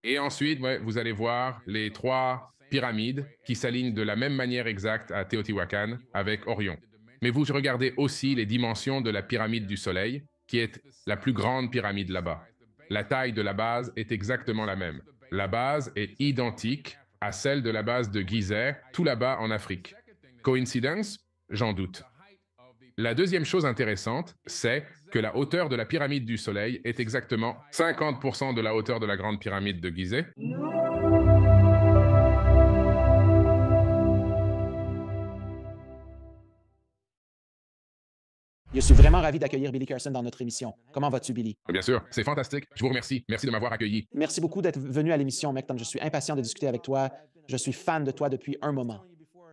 Et ensuite, ouais, vous allez voir les trois pyramides qui s'alignent de la même manière exacte à Teotihuacan avec Orion. Mais vous regardez aussi les dimensions de la pyramide du Soleil, qui est la plus grande pyramide là-bas. La taille de la base est exactement la même. La base est identique à celle de la base de Gizeh, tout là-bas en Afrique. Coïncidence? J'en doute. La deuxième chose intéressante, c'est que la hauteur de la pyramide du Soleil est exactement 50% de la hauteur de la grande pyramide de Gizeh. Je suis vraiment ravi d'accueillir Billy Carson dans notre émission. Comment vas-tu, Billy? Bien sûr, c'est fantastique. Je vous remercie. Merci de m'avoir accueilli. Merci beaucoup d'être venu à l'émission, Mekton. Je suis impatient de discuter avec toi. Je suis fan de toi depuis un moment.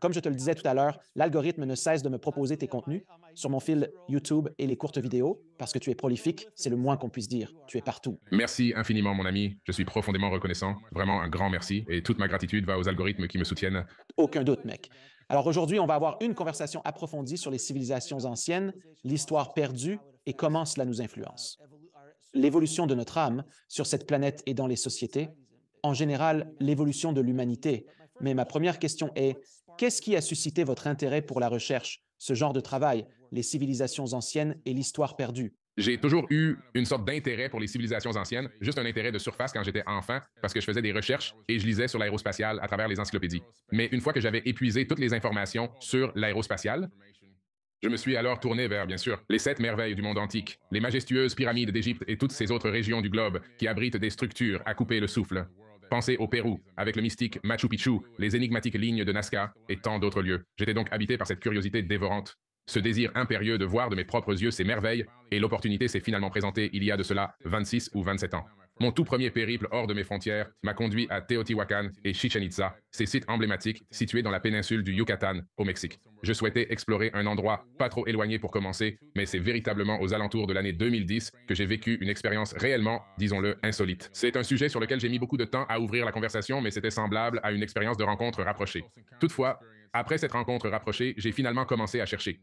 Comme je te le disais tout à l'heure, l'algorithme ne cesse de me proposer tes contenus sur mon fil YouTube et les courtes vidéos parce que tu es prolifique, c'est le moins qu'on puisse dire. Tu es partout. Merci infiniment, mon ami. Je suis profondément reconnaissant. Vraiment un grand merci. Et toute ma gratitude va aux algorithmes qui me soutiennent. Aucun doute, mec. Alors aujourd'hui, on va avoir une conversation approfondie sur les civilisations anciennes, l'histoire perdue et comment cela nous influence. L'évolution de notre âme sur cette planète et dans les sociétés, en général, l'évolution de l'humanité. Mais ma première question est, qu'est-ce qui a suscité votre intérêt pour la recherche, ce genre de travail, les civilisations anciennes et l'histoire perdue? J'ai toujours eu une sorte d'intérêt pour les civilisations anciennes, juste un intérêt de surface quand j'étais enfant, parce que je faisais des recherches et je lisais sur l'aérospatiale à travers les encyclopédies. Mais une fois que j'avais épuisé toutes les informations sur l'aérospatiale, je me suis alors tourné vers, bien sûr, les 7 merveilles du monde antique, les majestueuses pyramides d'Égypte et toutes ces autres régions du globe qui abritent des structures à couper le souffle. Pensez au Pérou, avec le mystique Machu Picchu, les énigmatiques lignes de Nazca et tant d'autres lieux. J'étais donc habité par cette curiosité dévorante, ce désir impérieux de voir de mes propres yeux ces merveilles, et l'opportunité s'est finalement présentée il y a de cela 26 ou 27 ans. Mon tout premier périple hors de mes frontières m'a conduit à Teotihuacan et Chichen Itza, ces sites emblématiques situés dans la péninsule du Yucatan, au Mexique. Je souhaitais explorer un endroit pas trop éloigné pour commencer, mais c'est véritablement aux alentours de l'année 2010 que j'ai vécu une expérience réellement, disons-le, insolite. C'est un sujet sur lequel j'ai mis beaucoup de temps à ouvrir la conversation, mais c'était semblable à une expérience de rencontre rapprochée. Toutefois, après cette rencontre rapprochée, j'ai finalement commencé à chercher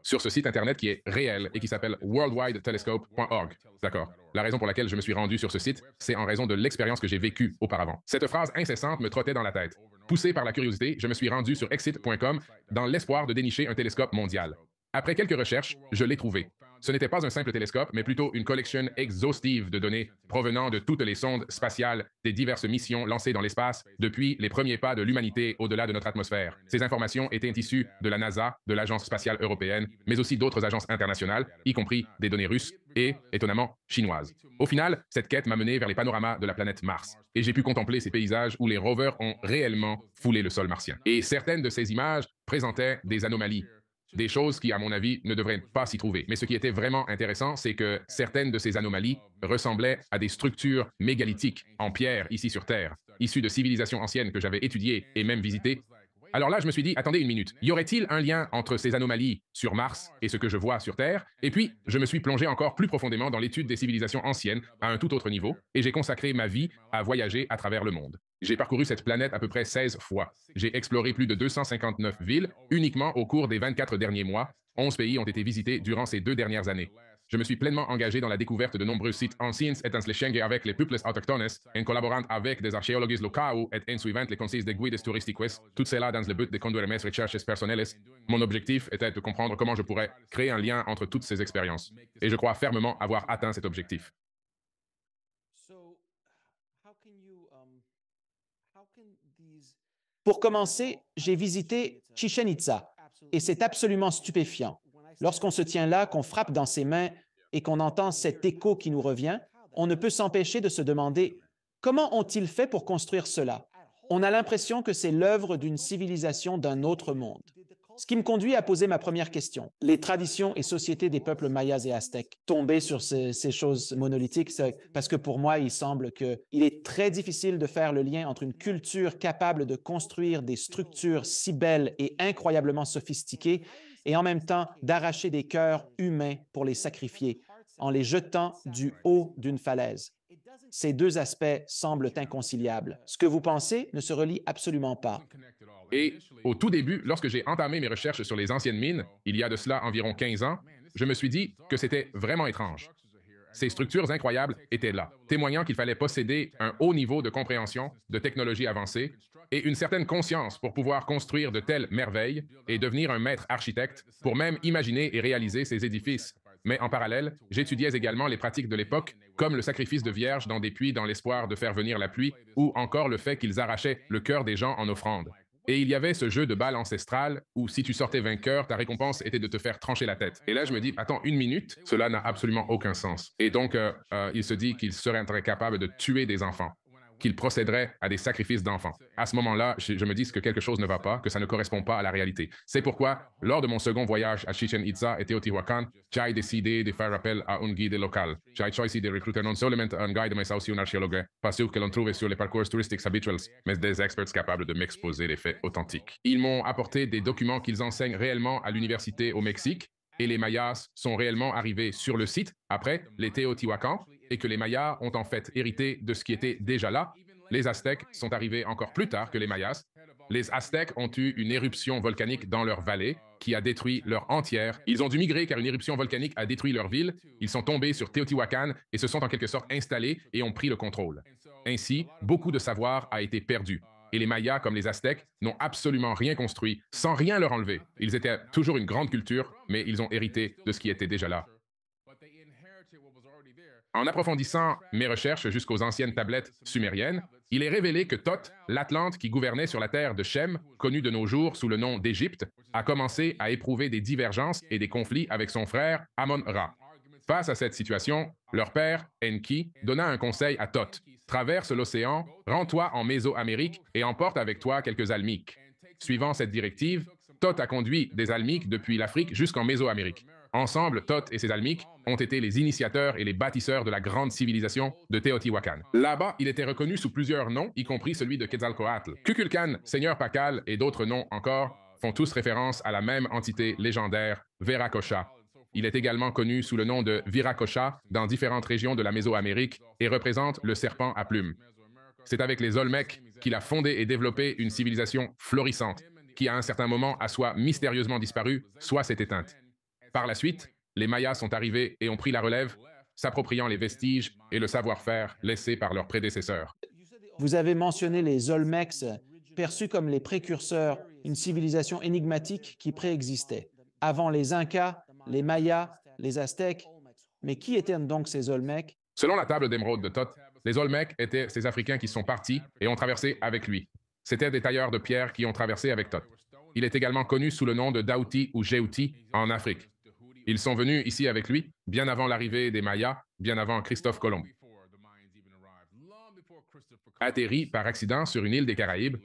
sur ce site internet qui est réel et qui s'appelle worldwidetelescope.org. D'accord. La raison pour laquelle je me suis rendu sur ce site, c'est en raison de l'expérience que j'ai vécue auparavant. Cette phrase incessante me trottait dans la tête. Poussé par la curiosité, je me suis rendu sur exit.com dans l'espoir de dénicher un télescope mondial. Après quelques recherches, je l'ai trouvé. Ce n'était pas un simple télescope, mais plutôt une collection exhaustive de données provenant de toutes les sondes spatiales des diverses missions lancées dans l'espace depuis les premiers pas de l'humanité au-delà de notre atmosphère. Ces informations étaient issues de la NASA, de l'Agence spatiale européenne, mais aussi d'autres agences internationales, y compris des données russes et, étonnamment, chinoises. Au final, cette quête m'a mené vers les panoramas de la planète Mars, et j'ai pu contempler ces paysages où les rovers ont réellement foulé le sol martien. Et certaines de ces images présentaient des anomalies, des choses qui, à mon avis, ne devraient pas s'y trouver. Mais ce qui était vraiment intéressant, c'est que certaines de ces anomalies ressemblaient à des structures mégalithiques en pierre ici sur Terre, issues de civilisations anciennes que j'avais étudiées et même visitées. Alors là, je me suis dit, attendez une minute, y aurait-il un lien entre ces anomalies sur Mars et ce que je vois sur Terre? Et puis, je me suis plongé encore plus profondément dans l'étude des civilisations anciennes à un tout autre niveau, et j'ai consacré ma vie à voyager à travers le monde. J'ai parcouru cette planète à peu près 16 fois. J'ai exploré plus de 259 villes uniquement au cours des 24 derniers mois. 11 pays ont été visités durant ces 2 dernières années. Je me suis pleinement engagé dans la découverte de nombreux sites anciens étant les avec les peuples autochtones, en collaborant avec des archéologues locaux et en suivant les conseils des guides touristiques, tout cela dans le but de conduire mes recherches personnelles. Mon objectif était de comprendre comment je pourrais créer un lien entre toutes ces expériences. Et je crois fermement avoir atteint cet objectif. Pour commencer, j'ai visité Chichen Itza et c'est absolument stupéfiant. Lorsqu'on se tient là, qu'on frappe dans ses mains et qu'on entend cet écho qui nous revient, on ne peut s'empêcher de se demander comment ont-ils fait pour construire cela? On a l'impression que c'est l'œuvre d'une civilisation d'un autre monde. Ce qui me conduit à poser ma première question. Les traditions et sociétés des peuples mayas et aztèques, tomber sur ces choses monolithiques, parce que pour moi, il semble qu'il est très difficile de faire le lien entre une culture capable de construire des structures si belles et incroyablement sophistiquées et en même temps d'arracher des cœurs humains pour les sacrifier en les jetant du haut d'une falaise. Ces deux aspects semblent inconciliables. Ce que vous pensez ne se relie absolument pas. Et au tout début, lorsque j'ai entamé mes recherches sur les anciennes mines, il y a de cela environ 15 ans, je me suis dit que c'était vraiment étrange. Ces structures incroyables étaient là, témoignant qu'il fallait posséder un haut niveau de compréhension, de technologie avancée et une certaine conscience pour pouvoir construire de telles merveilles et devenir un maître architecte pour même imaginer et réaliser ces édifices. Mais en parallèle, j'étudiais également les pratiques de l'époque, comme le sacrifice de vierges dans des puits dans l'espoir de faire venir la pluie, ou encore le fait qu'ils arrachaient le cœur des gens en offrande. Et il y avait ce jeu de balle ancestral où si tu sortais vainqueur, ta récompense était de te faire trancher la tête. Et là, je me dis, attends, une minute, cela n'a absolument aucun sens. Et donc, il se dit qu'il serait capable de tuer des enfants, qu'il procéderait à des sacrifices d'enfants. À ce moment-là, je me dis que quelque chose ne va pas, que ça ne correspond pas à la réalité. C'est pourquoi, lors de mon second voyage à Chichen Itza et Teotihuacan, j'ai décidé de faire appel à un guide local. J'ai choisi de recruter non seulement un guide, mais aussi un archéologue, pas sûr que l'on trouve sur les parcours touristiques habituels, mais des experts capables de m'exposer les faits authentiques. Ils m'ont apporté des documents qu'ils enseignent réellement à l'université au Mexique, et les Mayas sont réellement arrivés sur le site après les Teotihuacans, et que les Mayas ont en fait hérité de ce qui était déjà là. Les Aztèques sont arrivés encore plus tard que les Mayas. Les Aztèques ont eu une éruption volcanique dans leur vallée qui a détruit leur entière. Ils ont dû migrer car une éruption volcanique a détruit leur ville. Ils sont tombés sur Teotihuacan et se sont en quelque sorte installés et ont pris le contrôle. Ainsi, beaucoup de savoir a été perdu. Et les Mayas, comme les Aztèques, n'ont absolument rien construit, sans rien leur enlever. Ils étaient toujours une grande culture, mais ils ont hérité de ce qui était déjà là. En approfondissant mes recherches jusqu'aux anciennes tablettes sumériennes, il est révélé que Thoth, l'Atlante qui gouvernait sur la terre de Shem, connue de nos jours sous le nom d'Égypte, a commencé à éprouver des divergences et des conflits avec son frère Amon-Ra. Face à cette situation, leur père, Enki, donna un conseil à Thoth. Traverse l'océan, rends-toi en Mésoamérique et emporte avec toi quelques Almiques. Suivant cette directive, Thoth a conduit des Almiques depuis l'Afrique jusqu'en Mésoamérique. Ensemble, Thoth et ses Almiques ont été les initiateurs et les bâtisseurs de la grande civilisation de Teotihuacan. Là-bas, il était reconnu sous plusieurs noms, y compris celui de Quetzalcoatl. Kukulcan, Seigneur Pakal et d'autres noms encore font tous référence à la même entité légendaire, Viracocha. Il est également connu sous le nom de Viracocha dans différentes régions de la Mésoamérique et représente le serpent à plumes. C'est avec les Olmecs qu'il a fondé et développé une civilisation florissante, qui à un certain moment a soit mystérieusement disparu, soit s'est éteinte. Par la suite, les Mayas sont arrivés et ont pris la relève, s'appropriant les vestiges et le savoir-faire laissés par leurs prédécesseurs. Vous avez mentionné les Olmecs, perçus comme les précurseurs, une civilisation énigmatique qui préexistait, avant les Incas, les Mayas, les Aztèques. Mais qui étaient donc ces Olmecs? Selon la table d'émeraude de Thoth, les Olmecs étaient ces Africains qui sont partis et ont traversé avec lui. C'étaient des tailleurs de pierre qui ont traversé avec Thoth. Il est également connu sous le nom de Daouti ou Géouti en Afrique. Ils sont venus ici avec lui, bien avant l'arrivée des Mayas, bien avant Christophe Colomb. Atterri par accident sur une île des Caraïbes.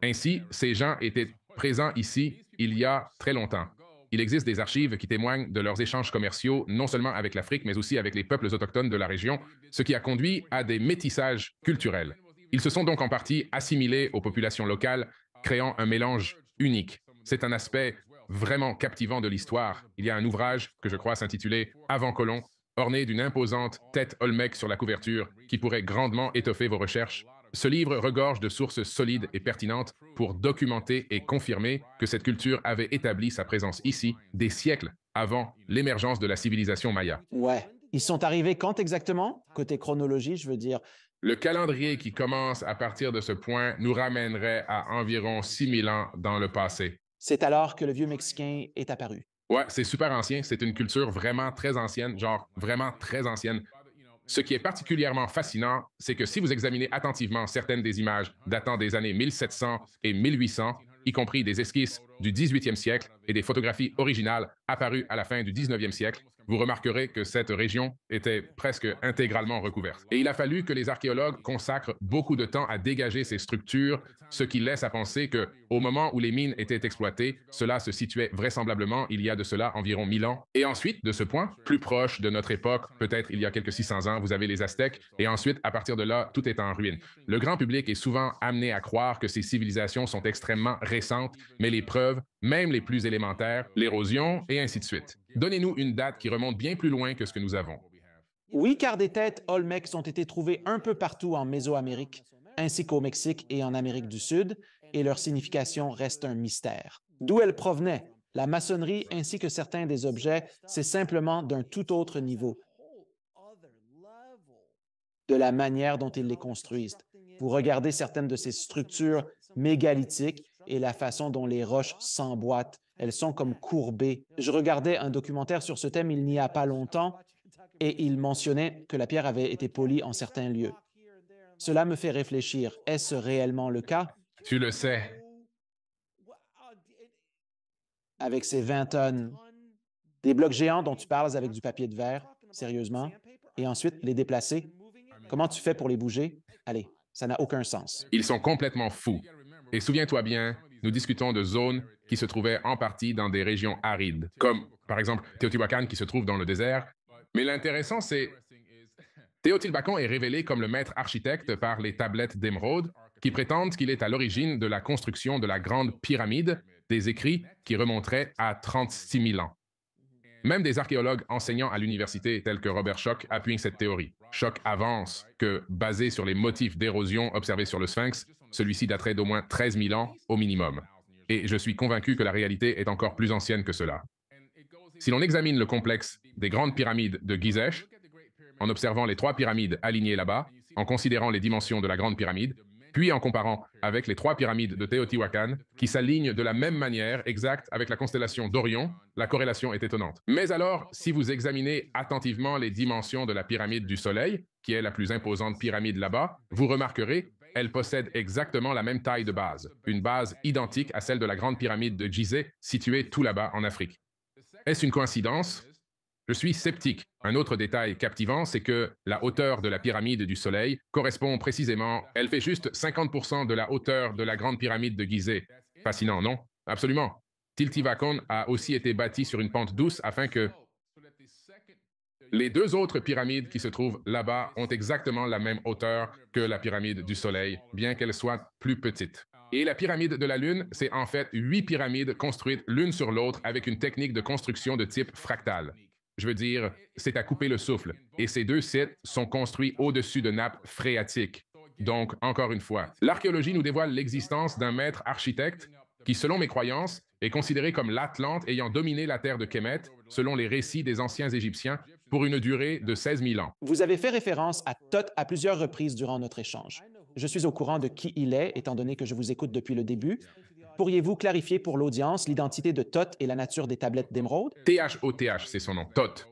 Ainsi, ces gens étaient présents ici il y a très longtemps. Il existe des archives qui témoignent de leurs échanges commerciaux, non seulement avec l'Afrique, mais aussi avec les peuples autochtones de la région, ce qui a conduit à des métissages culturels. Ils se sont donc en partie assimilés aux populations locales, créant un mélange unique. C'est un aspect vraiment captivant de l'histoire. Il y a un ouvrage que je crois s'intituler « Avant Colomb », orné d'une imposante tête olmec sur la couverture, qui pourrait grandement étoffer vos recherches. Ce livre regorge de sources solides et pertinentes pour documenter et confirmer que cette culture avait établi sa présence ici des siècles avant l'émergence de la civilisation maya. Ouais. Ils sont arrivés quand exactement? Côté chronologie, je veux dire. Le calendrier qui commence à partir de ce point nous ramènerait à environ 6000 ans dans le passé. C'est alors que le vieux Mexicain est apparu. Ouais, c'est super ancien. C'est une culture vraiment très ancienne, genre vraiment très ancienne. Ce qui est particulièrement fascinant, c'est que si vous examinez attentivement certaines des images datant des années 1700 et 1800, y compris des esquisses du 18e siècle et des photographies originales apparues à la fin du 19e siècle, vous remarquerez que cette région était presque intégralement recouverte. Et il a fallu que les archéologues consacrent beaucoup de temps à dégager ces structures, ce qui laisse à penser que, au moment où les mines étaient exploitées, cela se situait vraisemblablement il y a de cela environ 1000 ans. Et ensuite, de ce point, plus proche de notre époque, peut-être il y a quelques 600 ans, vous avez les Aztèques, et ensuite, à partir de là, tout est en ruine. Le grand public est souvent amené à croire que ces civilisations sont extrêmement récentes, mais les preuves, même les plus élémentaires, l'érosion et ainsi de suite. Donnez-nous une date qui remonte bien plus loin que ce que nous avons. Oui, car des têtes Olmecs ont été trouvées un peu partout en Mésoamérique, ainsi qu'au Mexique et en Amérique du Sud, et leur signification reste un mystère. D'où elles provenaient? La maçonnerie ainsi que certains des objets, c'est simplement d'un tout autre niveau. de la manière dont ils les construisent. Vous regardez certaines de ces structures mégalithiques et la façon dont les roches s'emboîtent. Elles sont comme courbées. Je regardais un documentaire sur ce thème il n'y a pas longtemps et il mentionnait que la pierre avait été polie en certains lieux. Cela me fait réfléchir. Est-ce réellement le cas? Tu le sais. Avec ces 20 tonnes, des blocs géants dont tu parles avec du papier de verre, sérieusement, et ensuite les déplacer. Comment tu fais pour les bouger? Allez, ça n'a aucun sens. Ils sont complètement fous. Et souviens-toi bien, nous discutons de zones qui se trouvaient en partie dans des régions arides, comme par exemple Teotihuacan qui se trouve dans le désert. Mais l'intéressant, c'est Teotihuacan est révélé comme le maître architecte par les tablettes d'émeraude qui prétendent qu'il est à l'origine de la construction de la grande pyramide, des écrits qui remonteraient à 36 000 ans. Même des archéologues enseignant à l'université tels que Robert Schoch appuient cette théorie. Schoch avance que, basé sur les motifs d'érosion observés sur le Sphinx, celui-ci daterait d'au moins 13 000 ans au minimum. Et je suis convaincu que la réalité est encore plus ancienne que cela. Si l'on examine le complexe des grandes pyramides de Gizeh, en observant les 3 pyramides alignées là-bas, en considérant les dimensions de la grande pyramide, puis en comparant avec les 3 pyramides de Teotihuacan, qui s'alignent de la même manière exacte avec la constellation d'Orion, la corrélation est étonnante. Mais alors, si vous examinez attentivement les dimensions de la pyramide du Soleil, qui est la plus imposante pyramide là-bas, vous remarquerez, elle possède exactement la même taille de base, une base identique à celle de la grande pyramide de Gizeh, située tout là-bas en Afrique. Est-ce une coïncidence? Je suis sceptique. Un autre détail captivant, c'est que la hauteur de la pyramide du Soleil correspond précisément, elle fait juste 50% de la hauteur de la grande pyramide de Gizeh. Fascinant, non? Absolument. Teotihuacan a aussi été bâti sur une pente douce afin que les 2 autres pyramides qui se trouvent là-bas ont exactement la même hauteur que la pyramide du Soleil, bien qu'elle soit plus petite. Et la pyramide de la Lune, c'est en fait 8 pyramides construites l'une sur l'autre avec une technique de construction de type fractal. Je veux dire, c'est à couper le souffle. Et ces 2 sites sont construits au-dessus de nappes phréatiques. Donc, encore une fois, l'archéologie nous dévoile l'existence d'un maître architecte qui, selon mes croyances, est considéré comme l'Atlante ayant dominé la terre de Kémet, selon les récits des anciens Égyptiens, pour une durée de 16 000 ans. Vous avez fait référence à Thoth à plusieurs reprises durant notre échange. Je suis au courant de qui il est, étant donné que je vous écoute depuis le début. Pourriez-vous clarifier pour l'audience l'identité de Thoth et la nature des tablettes d'émeraude? Thoth, c'est son nom, Thoth.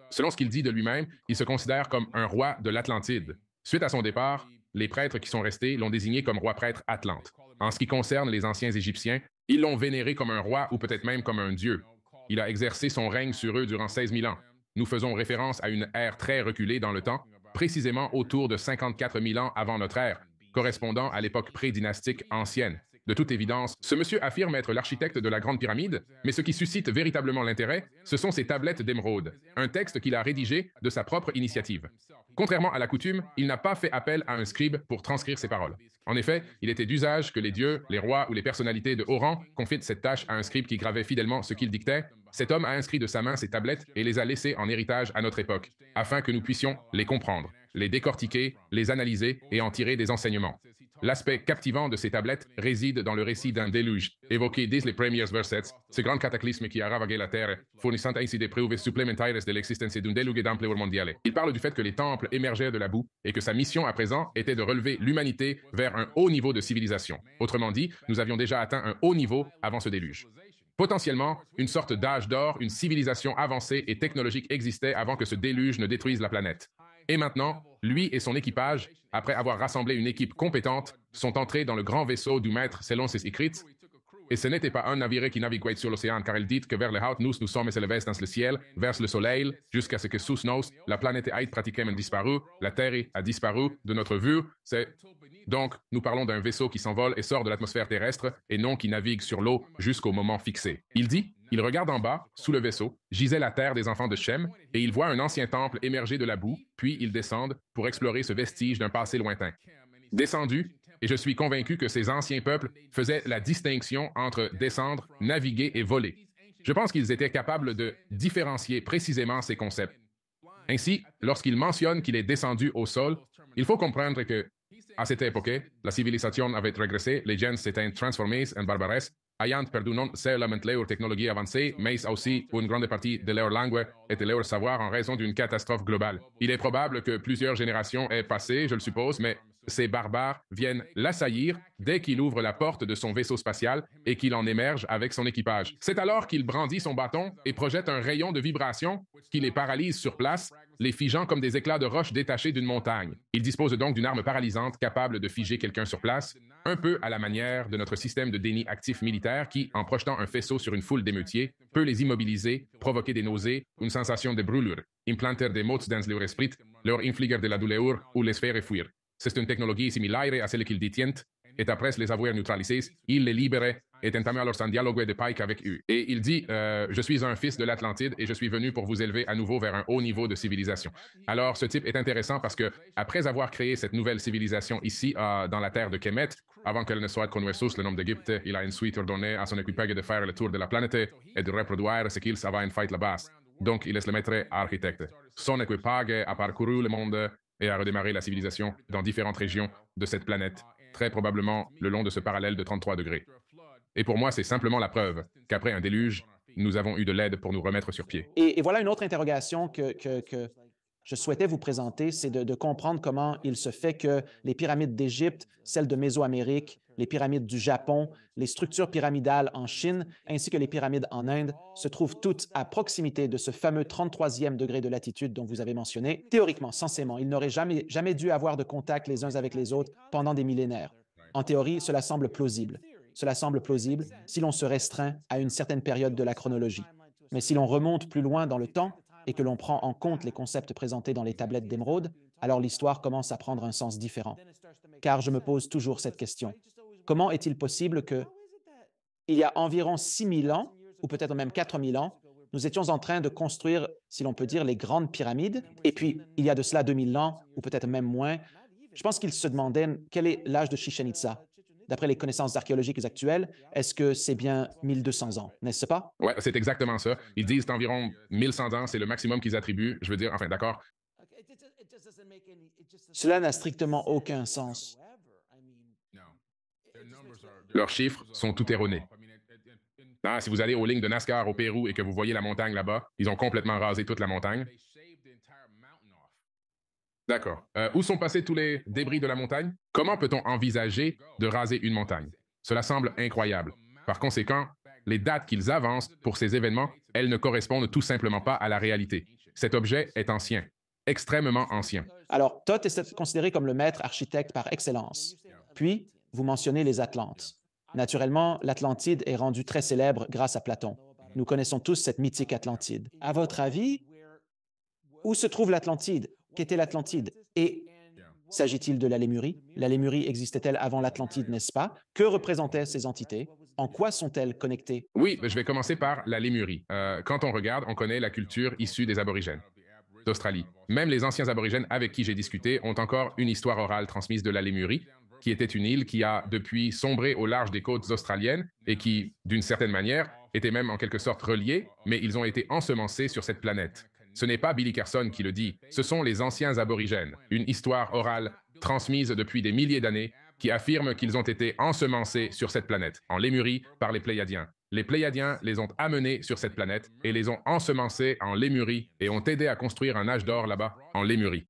Selon ce qu'il dit de lui-même, il se considère comme un roi de l'Atlantide. Suite à son départ, les prêtres qui sont restés l'ont désigné comme roi-prêtre Atlante. En ce qui concerne les anciens Égyptiens, ils l'ont vénéré comme un roi ou peut-être même comme un dieu. Il a exercé son règne sur eux durant 16 000 ans. Nous faisons référence à une ère très reculée dans le temps, précisément autour de 54 000 ans avant notre ère, correspondant à l'époque pré-dynastique ancienne. De toute évidence, ce monsieur affirme être l'architecte de la Grande Pyramide, mais ce qui suscite véritablement l'intérêt, ce sont ses tablettes d'émeraude, un texte qu'il a rédigé de sa propre initiative. Contrairement à la coutume, il n'a pas fait appel à un scribe pour transcrire ses paroles. En effet, il était d'usage que les dieux, les rois ou les personnalités de haut rang confient cette tâche à un scribe qui gravait fidèlement ce qu'il dictait. Cet homme a inscrit de sa main ces tablettes et les a laissées en héritage à notre époque, afin que nous puissions les comprendre, les décortiquer, les analyser et en tirer des enseignements. L'aspect captivant de ces tablettes réside dans le récit d'un déluge, évoqué dès les premiers versets, ce grand cataclysme qui a ravagé la Terre, fournissant ainsi des preuves supplémentaires de l'existence d'un déluge d'ampleur mondiale. Il parle du fait que les temples émergeaient de la boue et que sa mission à présent était de relever l'humanité vers un haut niveau de civilisation. Autrement dit, nous avions déjà atteint un haut niveau avant ce déluge. Potentiellement, une sorte d'âge d'or, une civilisation avancée et technologique existait avant que ce déluge ne détruise la planète. Et maintenant, lui et son équipage, après avoir rassemblé une équipe compétente, sont entrés dans le grand vaisseau du maître selon ses écrits. Et ce n'était pas un navire qui naviguait sur l'océan, car il dit que vers le haut nous sommes élevés dans le ciel, vers le soleil, jusqu'à ce que sous nous, la planète ait pratiquement disparu, la Terre a disparu de notre vue. Donc, nous parlons d'un vaisseau qui s'envole et sort de l'atmosphère terrestre, et non qui navigue sur l'eau jusqu'au moment fixé. Il dit, il regarde en bas, sous le vaisseau, gisait la terre des enfants de Shem, et il voit un ancien temple émerger de la boue, puis ils descendent pour explorer ce vestige d'un passé lointain. Descendu, et je suis convaincu que ces anciens peuples faisaient la distinction entre descendre, naviguer et voler. Je pense qu'ils étaient capables de différencier précisément ces concepts. Ainsi, lorsqu'il mentionne qu'il est descendu au sol, il faut comprendre que, à cette époque, la civilisation avait régressé, les gens s'étaient transformés en barbares, ayant perdu non seulement leur technologie avancée, mais aussi une grande partie de leur langue et de leur savoir en raison d'une catastrophe globale. Il est probable que plusieurs générations aient passé, je le suppose, mais ces barbares viennent l'assaillir dès qu'il ouvre la porte de son vaisseau spatial et qu'il en émerge avec son équipage. C'est alors qu'il brandit son bâton et projette un rayon de vibration qui les paralyse sur place, les figeant comme des éclats de roche détachés d'une montagne. Il dispose donc d'une arme paralysante capable de figer quelqu'un sur place, un peu à la manière de notre système de déni actif militaire qui, en projetant un faisceau sur une foule d'émeutiers, peut les immobiliser, provoquer des nausées, une sensation de brûlure, implanter des mots dans leur esprit, leur infliger de la douleur ou les faire fuir. C'est une technologie similaire à celle qu'ils détiennent, et après les avoir neutralisés, il les libérait et entamait alors un dialogue de Pike avec eux. Et il dit je suis un fils de l'Atlantide et je suis venu pour vous élever à nouveau vers un haut niveau de civilisation. Alors, ce type est intéressant parce que, après avoir créé cette nouvelle civilisation ici, dans la terre de Kemet, avant qu'elle ne soit connue sous le nom d'Égypte, il a ensuite ordonné à son équipage de faire le tour de la planète et de reproduire ce qu'ils savaient en fait là-bas. Donc, il laisse le maître architecte. Son équipage a parcouru le monde et a redémarré la civilisation dans différentes régions de cette planète, très probablement le long de ce parallèle de 33 degrés. Et pour moi, c'est simplement la preuve qu'après un déluge, nous avons eu de l'aide pour nous remettre sur pied. Et voilà une autre interrogation que je souhaitais vous présenter, c'est de comprendre comment il se fait que les pyramides d'Égypte, celles de Mésoamérique, les pyramides du Japon, les structures pyramidales en Chine, ainsi que les pyramides en Inde, se trouvent toutes à proximité de ce fameux 33e degré de latitude dont vous avez mentionné. Théoriquement, censément, ils n'auraient jamais dû avoir de contact les uns avec les autres pendant des millénaires. En théorie, cela semble plausible. Cela semble plausible si l'on se restreint à une certaine période de la chronologie. Mais si l'on remonte plus loin dans le temps et que l'on prend en compte les concepts présentés dans les tablettes d'émeraude, alors l'histoire commence à prendre un sens différent. Car je me pose toujours cette question. Comment est-il possible que, il y a environ 6000 ans, ou peut-être même 4000 ans, nous étions en train de construire, si l'on peut dire, les grandes pyramides, et puis il y a de cela 2000 ans, ou peut-être même moins, je pense qu'ils se demandaient quel est l'âge de Chichén Itzá. D'après les connaissances archéologiques actuelles, est-ce que c'est bien 1200 ans, n'est-ce pas? Ouais, c'est exactement ça. Ils disent environ 1100 ans, c'est le maximum qu'ils attribuent. Je veux dire, enfin, d'accord. Cela n'a strictement aucun sens. Leurs chiffres sont tout erronés. Ah, si vous allez aux lignes de NASCAR au Pérou et que vous voyez la montagne là-bas, ils ont complètement rasé toute la montagne. D'accord. Où sont passés tous les débris de la montagne? Comment peut-on envisager de raser une montagne? Cela semble incroyable. Par conséquent, les dates qu'ils avancent pour ces événements, elles ne correspondent tout simplement pas à la réalité. Cet objet est ancien, extrêmement ancien. Alors, Thoth est considéré comme le maître architecte par excellence. Puis, vous mentionnez les Atlantes. Naturellement, l'Atlantide est rendue très célèbre grâce à Platon. Nous connaissons tous cette mythique Atlantide. À votre avis, où se trouve l'Atlantide? Qu'était l'Atlantide? Et s'agit-il de la Lémurie? La Lémurie existait-elle avant l'Atlantide, n'est-ce pas? Que représentaient ces entités? En quoi sont-elles connectées? Oui, je vais commencer par la Lémurie. Quand on regarde, on connaît la culture issue des aborigènes d'Australie. Même les anciens aborigènes avec qui j'ai discuté ont encore une histoire orale transmise de la Lémurie, qui était une île qui a depuis sombré au large des côtes australiennes et qui, d'une certaine manière, était même en quelque sorte reliée, mais ils ont été ensemencés sur cette planète. Ce n'est pas Billy Carson qui le dit, ce sont les anciens aborigènes, une histoire orale transmise depuis des milliers d'années qui affirme qu'ils ont été ensemencés sur cette planète, en Lémurie, par les Pléiadiens. Les Pléiadiens les ont amenés sur cette planète et les ont ensemencés en Lémurie et ont aidé à construire un âge d'or là-bas, en Lémurie.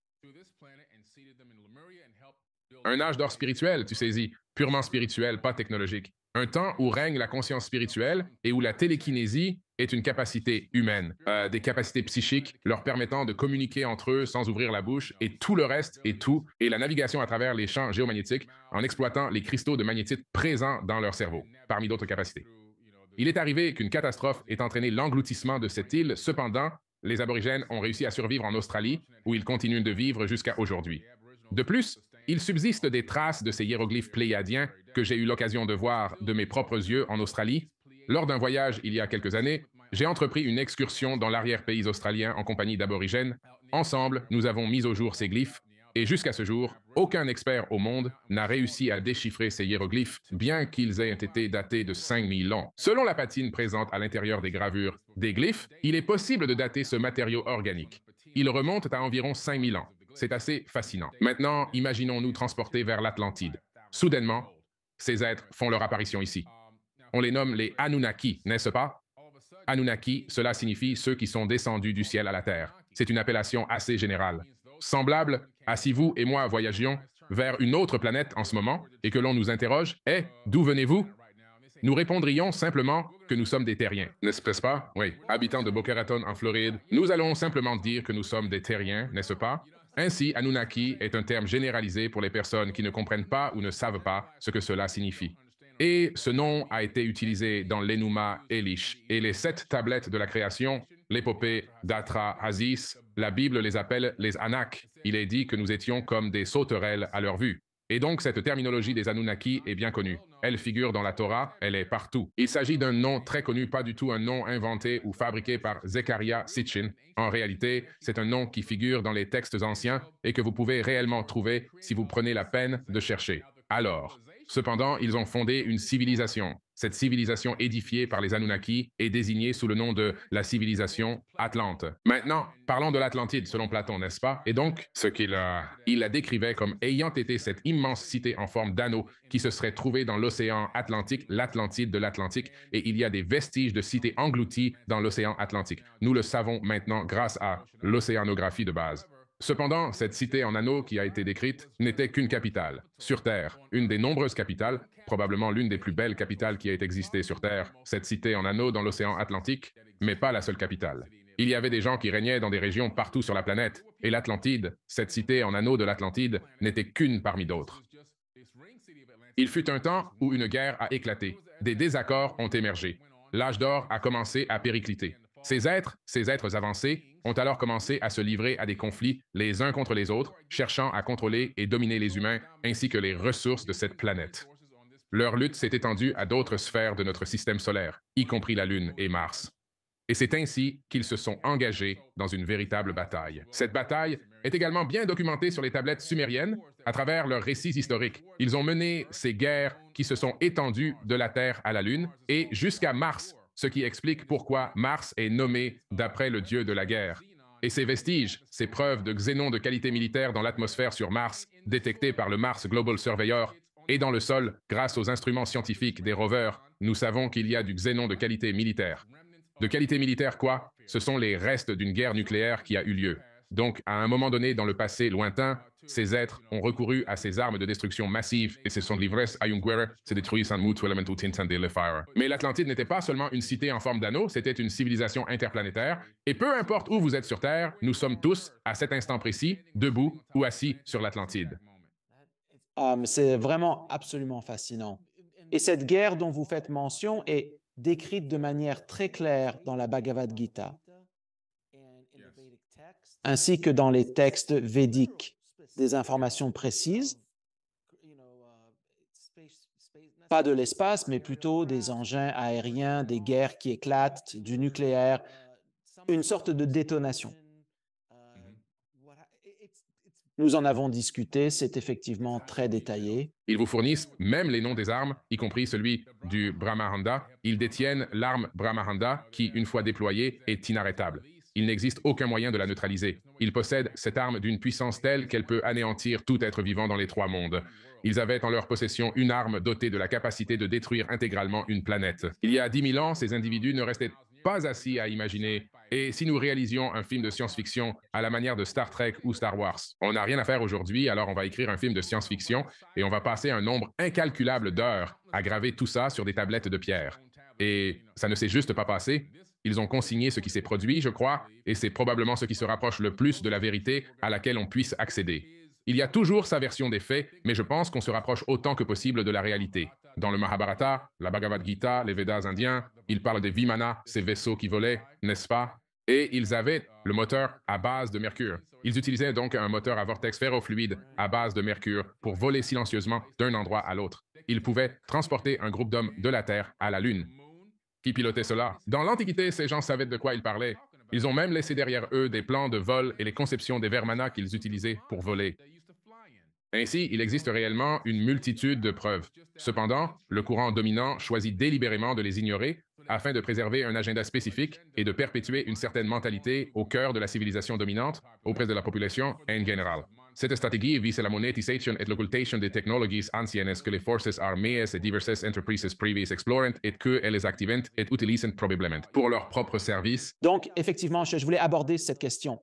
Un âge d'or spirituel, tu saisis, purement spirituel, pas technologique. Un temps où règne la conscience spirituelle et où la télékinésie est une capacité humaine, des capacités psychiques leur permettant de communiquer entre eux sans ouvrir la bouche, et tout le reste est tout, et la navigation à travers les champs géomagnétiques en exploitant les cristaux de magnétite présents dans leur cerveau, parmi d'autres capacités. Il est arrivé qu'une catastrophe ait entraîné l'engloutissement de cette île, cependant, les aborigènes ont réussi à survivre en Australie, où ils continuent de vivre jusqu'à aujourd'hui. De plus, il subsiste des traces de ces hiéroglyphes pléiadiens que j'ai eu l'occasion de voir de mes propres yeux en Australie. Lors d'un voyage il y a quelques années, j'ai entrepris une excursion dans l'arrière-pays australien en compagnie d'aborigènes. Ensemble, nous avons mis au jour ces glyphes, et jusqu'à ce jour, aucun expert au monde n'a réussi à déchiffrer ces hiéroglyphes, bien qu'ils aient été datés de 5000 ans. Selon la patine présente à l'intérieur des gravures des glyphes, il est possible de dater ce matériau organique. Il remonte à environ 5000 ans. C'est assez fascinant. Maintenant, imaginons-nous transportés vers l'Atlantide. Soudainement, ces êtres font leur apparition ici. On les nomme les Anunnaki, n'est-ce pas? Anunnaki, cela signifie ceux qui sont descendus du ciel à la terre. C'est une appellation assez générale. Semblable à si vous et moi voyagions vers une autre planète en ce moment et que l'on nous interroge, « Eh, d'où venez-vous » Nous répondrions simplement que nous sommes des terriens, n'est-ce pas? Oui, habitants de Boca Raton en Floride, nous allons simplement dire que nous sommes des terriens, n'est-ce pas? Ainsi, Anunnaki est un terme généralisé pour les personnes qui ne comprennent pas ou ne savent pas ce que cela signifie. Et ce nom a été utilisé dans l'Enuma Elish et les 7 tablettes de la création, l'épopée d'Atra Aziz, la Bible les appelle les Anak. Il est dit que nous étions comme des sauterelles à leur vue. Et donc, cette terminologie des Anunnaki est bien connue. Elle figure dans la Torah, elle est partout. Il s'agit d'un nom très connu, pas du tout un nom inventé ou fabriqué par Zecharia Sitchin. En réalité, c'est un nom qui figure dans les textes anciens et que vous pouvez réellement trouver si vous prenez la peine de chercher. Alors, cependant, ils ont fondé une civilisation. Cette civilisation édifiée par les Anunnaki est désignée sous le nom de la civilisation Atlante. Maintenant, parlons de l'Atlantide selon Platon, n'est-ce pas? Et donc, il la décrivait comme ayant été cette immense cité en forme d'anneau qui se serait trouvée dans l'océan Atlantique, l'Atlantide de l'Atlantique, et il y a des vestiges de cités englouties dans l'océan Atlantique. Nous le savons maintenant grâce à l'océanographie de base. Cependant, cette cité en anneau qui a été décrite n'était qu'une capitale, sur Terre, une des nombreuses capitales, probablement l'une des plus belles capitales qui ait existé sur Terre, cette cité en anneau dans l'océan Atlantique, mais pas la seule capitale. Il y avait des gens qui régnaient dans des régions partout sur la planète, et l'Atlantide, cette cité en anneau de l'Atlantide, n'était qu'une parmi d'autres. Il fut un temps où une guerre a éclaté, des désaccords ont émergé, l'âge d'or a commencé à péricliter. Ces êtres avancés, ont alors commencé à se livrer à des conflits les uns contre les autres, cherchant à contrôler et dominer les humains ainsi que les ressources de cette planète. Leur lutte s'est étendue à d'autres sphères de notre système solaire, y compris la Lune et Mars. Et c'est ainsi qu'ils se sont engagés dans une véritable bataille. Cette bataille est également bien documentée sur les tablettes sumériennes à travers leurs récits historiques. Ils ont mené ces guerres qui se sont étendues de la Terre à la Lune et jusqu'à Mars, ce qui explique pourquoi Mars est nommé d'après le dieu de la guerre. Et ces vestiges, ces preuves de xénon de qualité militaire dans l'atmosphère sur Mars, détectées par le Mars Global Surveyor, et dans le sol, grâce aux instruments scientifiques des rovers, nous savons qu'il y a du xénon de qualité militaire. De qualité militaire quoi? Ce sont les restes d'une guerre nucléaire qui a eu lieu. Donc, à un moment donné dans le passé lointain, ces êtres ont recouru à ces armes de destruction massive et se sont livrés à une guerre, se détruisant mutuo elementu tintan de fire. Mais l'Atlantide n'était pas seulement une cité en forme d'anneau, c'était une civilisation interplanétaire. Et peu importe où vous êtes sur Terre, nous sommes tous, à cet instant précis, debout ou assis sur l'Atlantide. C'est vraiment absolument fascinant. Et cette guerre dont vous faites mention est décrite de manière très claire dans la Bhagavad Gita, ainsi que dans les textes védiques. Des informations précises, pas de l'espace, mais plutôt des engins aériens, des guerres qui éclatent, du nucléaire, une sorte de détonation. Nous en avons discuté, c'est effectivement très détaillé. Ils vous fournissent même les noms des armes, y compris celui du Brahmahanda. Ils détiennent l'arme Brahmahanda qui, une fois déployée, est inarrêtable. Il n'existe aucun moyen de la neutraliser. Ils possèdent cette arme d'une puissance telle qu'elle peut anéantir tout être vivant dans les 3 mondes. Ils avaient en leur possession une arme dotée de la capacité de détruire intégralement une planète. Il y a 10 000 ans, ces individus ne restaient pas assis à imaginer. Et si nous réalisions un film de science-fiction à la manière de Star Trek ou Star Wars, on n'a rien à faire aujourd'hui, alors on va écrire un film de science-fiction et on va passer un nombre incalculable d'heures à graver tout ça sur des tablettes de pierre. Et ça ne s'est juste pas passé. Ils ont consigné ce qui s'est produit, je crois, et c'est probablement ce qui se rapproche le plus de la vérité à laquelle on puisse accéder. Il y a toujours sa version des faits, mais je pense qu'on se rapproche autant que possible de la réalité. Dans le Mahabharata, la Bhagavad Gita, les Védas indiens, ils parlent des Vimana, ces vaisseaux qui volaient, n'est-ce pas? Et ils avaient le moteur à base de mercure. Ils utilisaient donc un moteur à vortex ferrofluide à base de mercure pour voler silencieusement d'un endroit à l'autre. Ils pouvaient transporter un groupe d'hommes de la Terre à la Lune. Qui pilotait cela? Dans l'Antiquité, ces gens savaient de quoi ils parlaient. Ils ont même laissé derrière eux des plans de vol et les conceptions des Vermana qu'ils utilisaient pour voler. Ainsi, il existe réellement une multitude de preuves. Cependant, le courant dominant choisit délibérément de les ignorer afin de préserver un agenda spécifique et de perpétuer une certaine mentalité au cœur de la civilisation dominante auprès de la population en général. Cette stratégie vise la monétisation et l'occultation des technologies anciennes que les forces armées et diverses entreprises privées explorent et qu'elles les activent et utilisent probablement pour leurs propres services. Donc, effectivement, je voulais aborder cette question.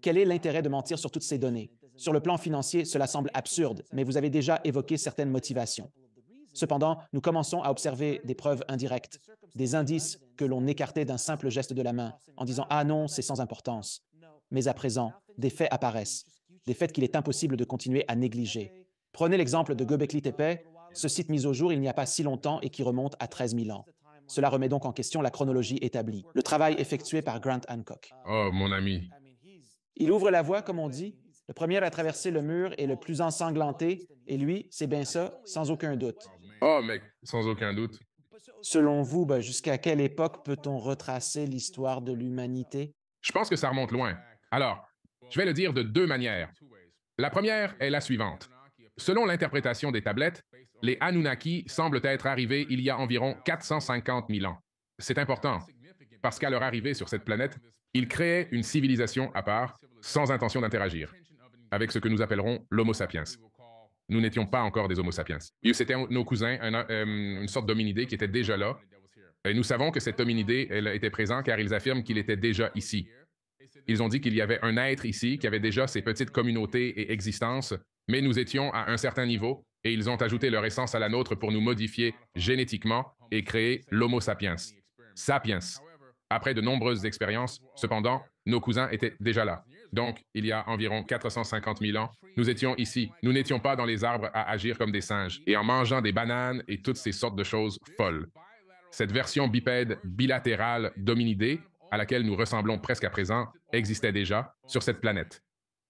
Quel est l'intérêt de mentir sur toutes ces données? Sur le plan financier, cela semble absurde, mais vous avez déjà évoqué certaines motivations. Cependant, nous commençons à observer des preuves indirectes, des indices que l'on écartait d'un simple geste de la main, en disant « Ah non, c'est sans importance ». Mais à présent, des faits apparaissent, des faits qu'il est impossible de continuer à négliger. Prenez l'exemple de Göbekli Tepe, ce site mis au jour il n'y a pas si longtemps et qui remonte à 13 000 ans. Cela remet donc en question la chronologie établie, le travail effectué par Grant Hancock. Oh, mon ami. Il ouvre la voie, comme on dit. Le premier à traverser le mur est le plus ensanglanté, et lui, c'est bien ça, sans aucun doute. Oh, mec, sans aucun doute. Selon vous, jusqu'à quelle époque peut-on retracer l'histoire de l'humanité? Je pense que ça remonte loin. Alors, je vais le dire de deux manières. La première est la suivante. Selon l'interprétation des tablettes, les Anunnaki semblent être arrivés il y a environ 450 000 ans. C'est important, parce qu'à leur arrivée sur cette planète, ils créaient une civilisation à part, sans intention d'interagir, avec ce que nous appellerons l'Homo sapiens. Nous n'étions pas encore des Homo sapiens. C'était nos cousins, une sorte d'hominidé qui était déjà là. Et nous savons que cet hominidé était présent car ils affirment qu'il était déjà ici. Ils ont dit qu'il y avait un être ici qui avait déjà ses petites communautés et existences, mais nous étions à un certain niveau et ils ont ajouté leur essence à la nôtre pour nous modifier génétiquement et créer l'Homo sapiens. Sapiens. Après de nombreuses expériences, cependant, nos cousins étaient déjà là. Donc, il y a environ 450 000 ans, nous étions ici. Nous n'étions pas dans les arbres à agir comme des singes et en mangeant des bananes et toutes ces sortes de choses folles. Cette version bipède bilatérale d'hominidés, à laquelle nous ressemblons presque à présent, existait déjà sur cette planète.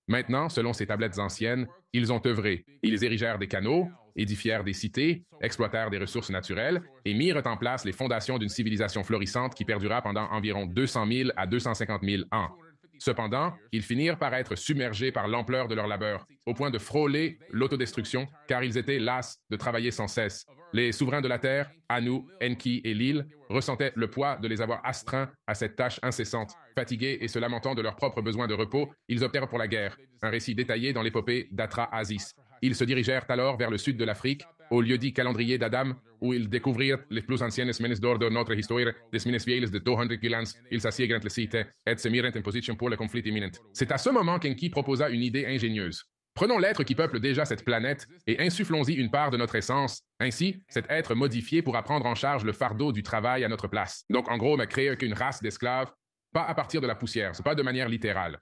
Maintenant, selon ces tablettes anciennes, ils ont œuvré. Ils érigèrent des canaux, édifièrent des cités, exploitèrent des ressources naturelles et mirent en place les fondations d'une civilisation florissante qui perdura pendant environ 200 000 à 250 000 ans. Cependant, ils finirent par être submergés par l'ampleur de leur labeur, au point de frôler l'autodestruction, car ils étaient las de travailler sans cesse. Les souverains de la Terre, Anu, Enki et Lil, ressentaient le poids de les avoir astreints à cette tâche incessante. Fatigués et se lamentant de leurs propres besoins de repos, ils optèrent pour la guerre. Un récit détaillé dans l'épopée d'Atra-Asis. Ils se dirigèrent alors vers le sud de l'Afrique, au lieu-dit calendrier d'Adam, où ils découvrirent les plus anciennes mines d'or de notre histoire, des mines vieilles de 200 ans. Ils s'assiègrent le site et se mirent en position pour le conflit imminent. C'est à ce moment qu'Enki proposa une idée ingénieuse. Prenons l'être qui peuple déjà cette planète et insufflons-y une part de notre essence. Ainsi, cet être modifié pourra prendre en charge le fardeau du travail à notre place. Donc, en gros, créer qu'une race d'esclaves, pas à partir de la poussière, c'est pas de manière littérale.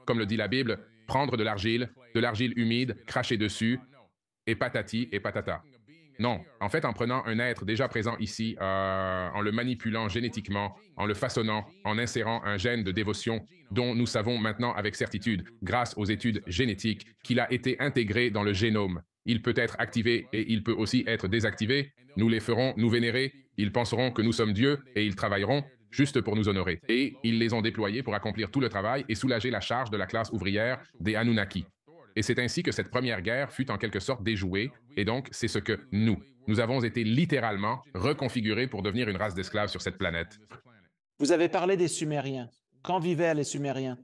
Comme le dit la Bible, prendre de l'argile humide, cracher dessus, et patati et patata. Non, en fait, en prenant un être déjà présent ici, en le manipulant génétiquement, en le façonnant, en insérant un gène de dévotion dont nous savons maintenant avec certitude, grâce aux études génétiques, qu'il a été intégré dans le génome. Il peut être activé et il peut aussi être désactivé. Nous les ferons nous vénérer, ils penseront que nous sommes Dieu et ils travailleront juste pour nous honorer. Et ils les ont déployés pour accomplir tout le travail et soulager la charge de la classe ouvrière des Anunnaki. Et c'est ainsi que cette première guerre fut en quelque sorte déjouée, et donc c'est ce que nous avons été littéralement reconfigurés pour devenir une race d'esclaves sur cette planète. Vous avez parlé des Sumériens. Quand vivaient les Sumériens?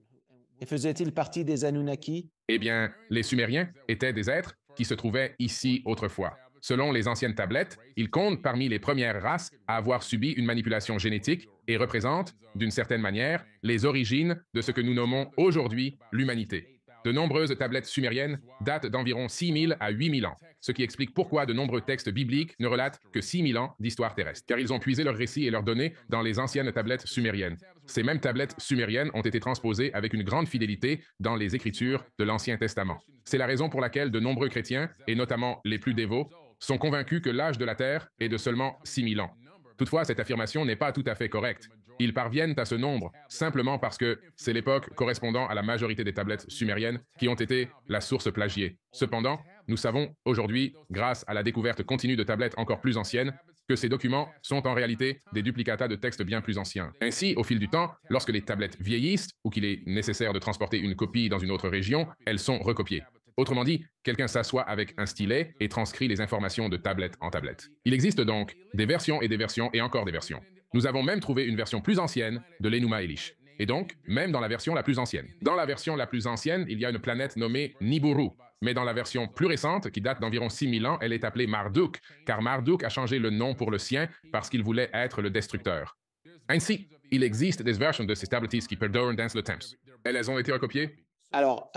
Et faisaient-ils partie des Anunnaki? Eh bien, les Sumériens étaient des êtres qui se trouvaient ici autrefois. Selon les anciennes tablettes, ils comptent parmi les premières races à avoir subi une manipulation génétique et représentent, d'une certaine manière, les origines de ce que nous nommons aujourd'hui l'humanité. De nombreuses tablettes sumériennes datent d'environ 6 000 à 8 000 ans, ce qui explique pourquoi de nombreux textes bibliques ne relatent que 6 000 ans d'histoire terrestre, car ils ont puisé leurs récits et leurs données dans les anciennes tablettes sumériennes. Ces mêmes tablettes sumériennes ont été transposées avec une grande fidélité dans les Écritures de l'Ancien Testament. C'est la raison pour laquelle de nombreux chrétiens, et notamment les plus dévots, sont convaincus que l'âge de la Terre est de seulement 6 000 ans. Toutefois, cette affirmation n'est pas tout à fait correcte. Ils parviennent à ce nombre simplement parce que c'est l'époque correspondant à la majorité des tablettes sumériennes qui ont été la source plagiée. Cependant, nous savons aujourd'hui, grâce à la découverte continue de tablettes encore plus anciennes, que ces documents sont en réalité des duplicata de textes bien plus anciens. Ainsi, au fil du temps, lorsque les tablettes vieillissent ou qu'il est nécessaire de transporter une copie dans une autre région, elles sont recopiées. Autrement dit, quelqu'un s'assoit avec un stylet et transcrit les informations de tablette en tablette. Il existe donc des versions et encore des versions. Nous avons même trouvé une version plus ancienne de l'Enuma Elish. Et donc, même dans la version la plus ancienne. Dans la version la plus ancienne, il y a une planète nommée Nibiru. Mais dans la version plus récente, qui date d'environ 6000 ans, elle est appelée Marduk, car Marduk a changé le nom pour le sien parce qu'il voulait être le destructeur. Ainsi, il existe des versions de ces tablettes qui perdurent dans le temps. Elles ont été recopiées? Alors,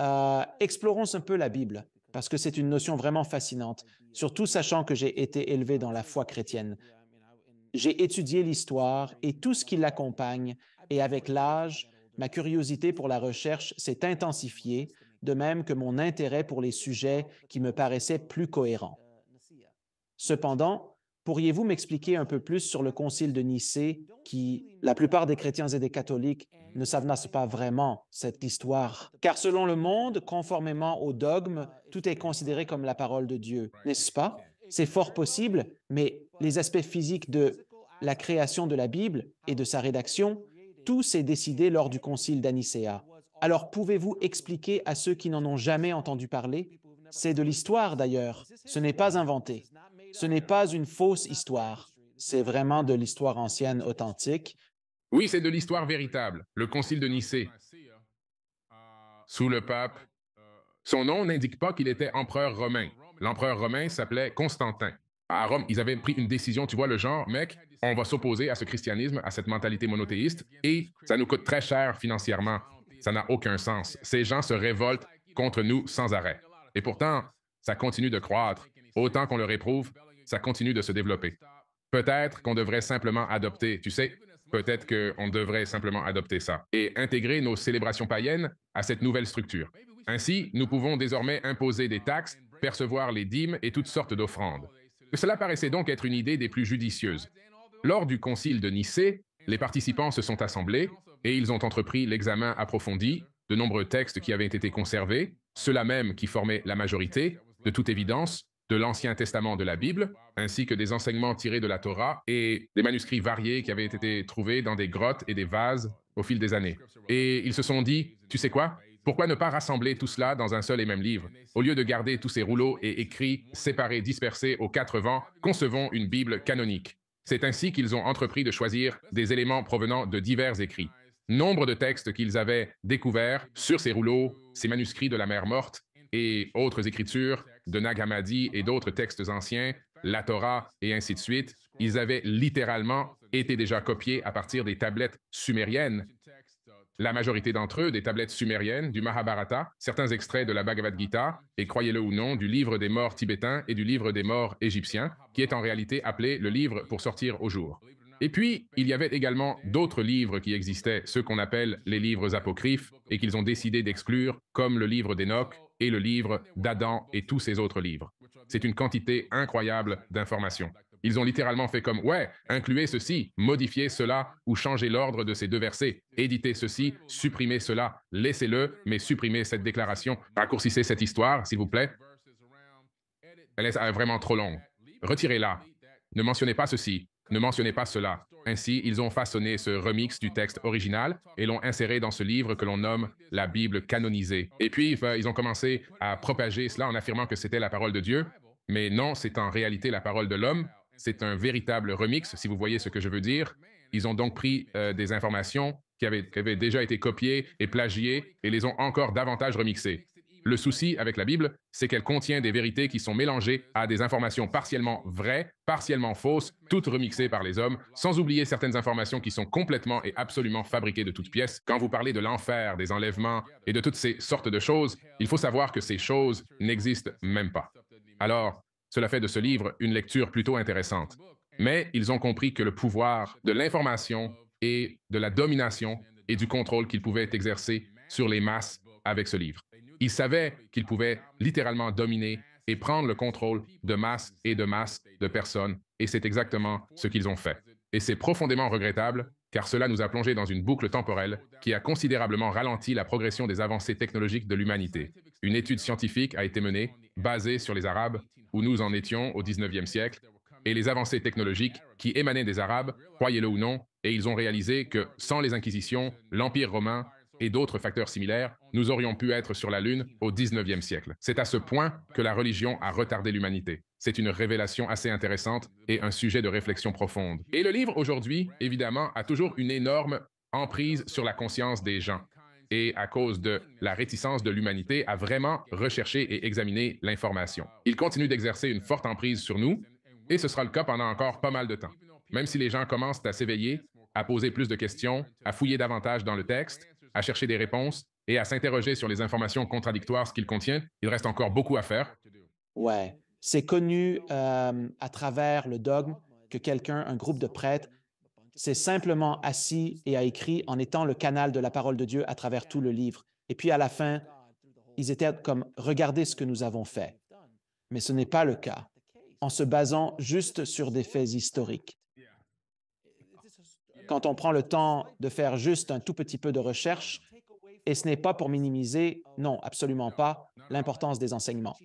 explorons un peu la Bible, parce que c'est une notion vraiment fascinante, surtout sachant que j'ai été élevé dans la foi chrétienne. J'ai étudié l'histoire et tout ce qui l'accompagne, et avec l'âge, ma curiosité pour la recherche s'est intensifiée, de même que mon intérêt pour les sujets qui me paraissaient plus cohérents. Cependant, pourriez-vous m'expliquer un peu plus sur le Concile de Nicée, qui, la plupart des chrétiens et des catholiques ne savent pas vraiment cette histoire? Car selon le monde, conformément au dogme, tout est considéré comme la parole de Dieu, n'est-ce pas? C'est fort possible, mais les aspects physiques de la création de la Bible et de sa rédaction, tout s'est décidé lors du Concile d'Anicéa. Alors pouvez-vous expliquer à ceux qui n'en ont jamais entendu parler? C'est de l'histoire d'ailleurs, ce n'est pas inventé. Ce n'est pas une fausse histoire, c'est vraiment de l'histoire ancienne authentique. Oui, c'est de l'histoire véritable. Le Concile de Nicée, sous le pape. Son nom n'indique pas qu'il était empereur romain. L'empereur romain s'appelait Constantin. À Rome, ils avaient pris une décision, tu vois, le genre, mec, on va s'opposer à ce christianisme, à cette mentalité monothéiste, et ça nous coûte très cher financièrement. Ça n'a aucun sens. Ces gens se révoltent contre nous sans arrêt. Et pourtant, ça continue de croître. Autant qu'on le réprouve, ça continue de se développer. Peut-être qu'on devrait simplement adopter, tu sais, peut-être qu'on devrait simplement adopter ça et intégrer nos célébrations païennes à cette nouvelle structure. Ainsi, nous pouvons désormais imposer des taxes, percevoir les dîmes et toutes sortes d'offrandes. Cela paraissait donc être une idée des plus judicieuses. Lors du concile de Nicée, les participants se sont assemblés et ils ont entrepris l'examen approfondi de nombreux textes qui avaient été conservés, ceux-là même qui formaient la majorité, de toute évidence, de l'Ancien Testament de la Bible, ainsi que des enseignements tirés de la Torah et des manuscrits variés qui avaient été trouvés dans des grottes et des vases au fil des années. Et ils se sont dit, tu sais quoi? Pourquoi ne pas rassembler tout cela dans un seul et même livre? Au lieu de garder tous ces rouleaux et écrits séparés, dispersés aux quatre vents, concevons une Bible canonique. C'est ainsi qu'ils ont entrepris de choisir des éléments provenant de divers écrits. Nombre de textes qu'ils avaient découverts sur ces rouleaux, ces manuscrits de la mer Morte et autres écritures de Nag Hammadi et d'autres textes anciens, la Torah et ainsi de suite, ils avaient littéralement été déjà copiés à partir des tablettes sumériennes. La majorité d'entre eux, des tablettes sumériennes, du Mahabharata, certains extraits de la Bhagavad Gita, et croyez-le ou non, du livre des morts tibétains et du livre des morts égyptiens, qui est en réalité appelé le livre pour sortir au jour. Et puis, il y avait également d'autres livres qui existaient, ceux qu'on appelle les livres apocryphes, et qu'ils ont décidé d'exclure, comme le livre d'Enoch et le livre d'Adam et tous ces autres livres. C'est une quantité incroyable d'informations. Ils ont littéralement fait comme, ouais, incluez ceci, modifiez cela ou changez l'ordre de ces deux versets, éditez ceci, supprimez cela, laissez-le, mais supprimez cette déclaration, raccourcissez cette histoire, s'il vous plaît. Elle est vraiment trop longue. Retirez-la. Ne mentionnez pas ceci, ne mentionnez pas cela. Ainsi, ils ont façonné ce remix du texte original et l'ont inséré dans ce livre que l'on nomme la Bible canonisée. Et puis, ils ont commencé à propager cela en affirmant que c'était la parole de Dieu, mais non, c'est en réalité la parole de l'homme. C'est un véritable remix, si vous voyez ce que je veux dire. Ils ont donc pris des informations qui avaient déjà été copiées et plagiées et les ont encore davantage remixées. Le souci avec la Bible, c'est qu'elle contient des vérités qui sont mélangées à des informations partiellement vraies, partiellement fausses, toutes remixées par les hommes, sans oublier certaines informations qui sont complètement et absolument fabriquées de toutes pièces. Quand vous parlez de l'enfer, des enlèvements et de toutes ces sortes de choses, il faut savoir que ces choses n'existent même pas. Alors, cela fait de ce livre une lecture plutôt intéressante. Mais ils ont compris que le pouvoir de l'information et de la domination et du contrôle qu'ils pouvaient exercer sur les masses avec ce livre. Ils savaient qu'ils pouvaient littéralement dominer et prendre le contrôle de masses de personnes, et c'est exactement ce qu'ils ont fait. Et c'est profondément regrettable, car cela nous a plongé dans une boucle temporelle qui a considérablement ralenti la progression des avancées technologiques de l'humanité. Une étude scientifique a été menée, basée sur les Arabes, où nous en étions au 19e siècle, et les avancées technologiques qui émanaient des Arabes, croyez-le ou non, et ils ont réalisé que sans les Inquisitions, l'Empire romain et d'autres facteurs similaires, nous aurions pu être sur la Lune au 19e siècle. C'est à ce point que la religion a retardé l'humanité. C'est une révélation assez intéressante et un sujet de réflexion profonde. Et le livre, aujourd'hui, évidemment, a toujours une énorme emprise sur la conscience des gens et à cause de la réticence de l'humanité à vraiment rechercher et examiner l'information. Il continue d'exercer une forte emprise sur nous et ce sera le cas pendant encore pas mal de temps. Même si les gens commencent à s'éveiller, à poser plus de questions, à fouiller davantage dans le texte, à chercher des réponses et à s'interroger sur les informations contradictoires qu'il contient, il reste encore beaucoup à faire. Ouais, c'est connu à travers le dogme que quelqu'un, un groupe de prêtres, s'est simplement assis et a écrit en étant le canal de la parole de Dieu à travers tout le livre. Et puis à la fin, ils étaient comme, regardez ce que nous avons fait. Mais ce n'est pas le cas, en se basant juste sur des faits historiques. Quand on prend le temps de faire juste un tout petit peu de recherche, et ce n'est pas pour minimiser, non, absolument pas, l'importance des enseignements.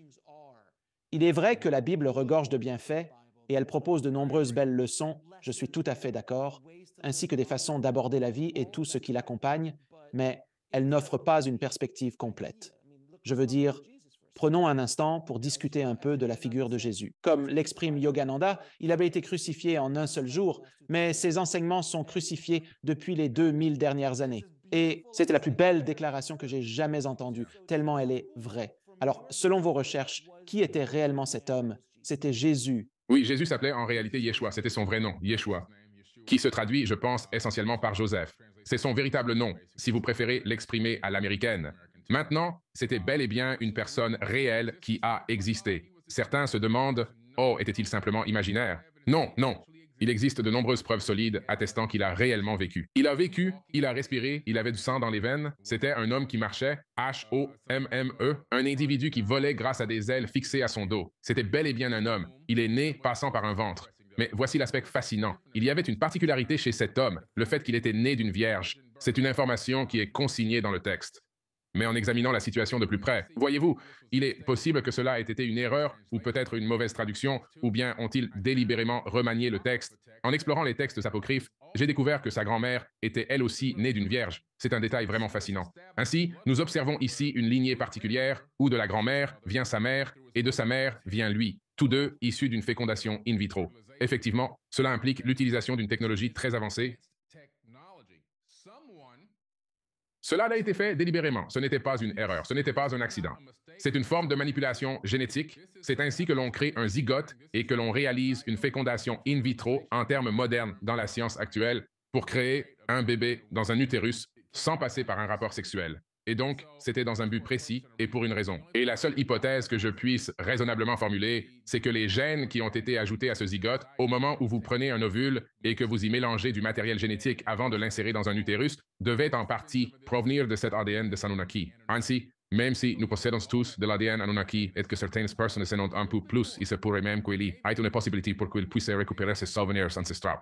Il est vrai que la Bible regorge de bienfaits et elle propose de nombreuses belles leçons, je suis tout à fait d'accord, ainsi que des façons d'aborder la vie et tout ce qui l'accompagne, mais elle n'offre pas une perspective complète. Je veux dire, prenons un instant pour discuter un peu de la figure de Jésus. Comme l'exprime Yogananda, il avait été crucifié en un seul jour, mais ses enseignements sont crucifiés depuis les 2000 dernières années. Et c'était la plus belle déclaration que j'ai jamais entendue, tellement elle est vraie. Alors, selon vos recherches, qui était réellement cet homme? C'était Jésus. Oui, Jésus s'appelait en réalité Yeshua, c'était son vrai nom, Yeshua, qui se traduit, je pense, essentiellement par Joseph. C'est son véritable nom, si vous préférez l'exprimer à l'américaine. Maintenant, c'était bel et bien une personne réelle qui a existé. Certains se demandent, oh, était-il simplement imaginaire? Non, non. Il existe de nombreuses preuves solides attestant qu'il a réellement vécu. Il a vécu, il a respiré, il avait du sang dans les veines. C'était un homme qui marchait, H-O-M-M-E, un individu qui volait grâce à des ailes fixées à son dos. C'était bel et bien un homme. Il est né passant par un ventre. Mais voici l'aspect fascinant. Il y avait une particularité chez cet homme, le fait qu'il était né d'une vierge. C'est une information qui est consignée dans le texte. Mais en examinant la situation de plus près, voyez-vous, il est possible que cela ait été une erreur ou peut-être une mauvaise traduction, ou bien ont-ils délibérément remanié le texte. En explorant les textes apocryphes, j'ai découvert que sa grand-mère était elle aussi née d'une vierge. C'est un détail vraiment fascinant. Ainsi, nous observons ici une lignée particulière où de la grand-mère vient sa mère et de sa mère vient lui, tous deux issus d'une fécondation in vitro. Effectivement, cela implique l'utilisation d'une technologie très avancée. Cela a été fait délibérément. Ce n'était pas une erreur, ce n'était pas un accident. C'est une forme de manipulation génétique. C'est ainsi que l'on crée un zygote et que l'on réalise une fécondation in vitro en termes modernes dans la science actuelle pour créer un bébé dans un utérus sans passer par un rapport sexuel. Et donc, c'était dans un but précis et pour une raison. Et la seule hypothèse que je puisse raisonnablement formuler, c'est que les gènes qui ont été ajoutés à ce zygote, au moment où vous prenez un ovule et que vous y mélangez du matériel génétique avant de l'insérer dans un utérus, devaient en partie provenir de cet ADN de Anunnaki. Ainsi, même si nous possédons tous de l'ADN Anunnaki et que certaines personnes en ont un peu plus, il se pourrait même qu'il y ait une possibilité pour qu'ils puissent récupérer ces souvenirs ancestraux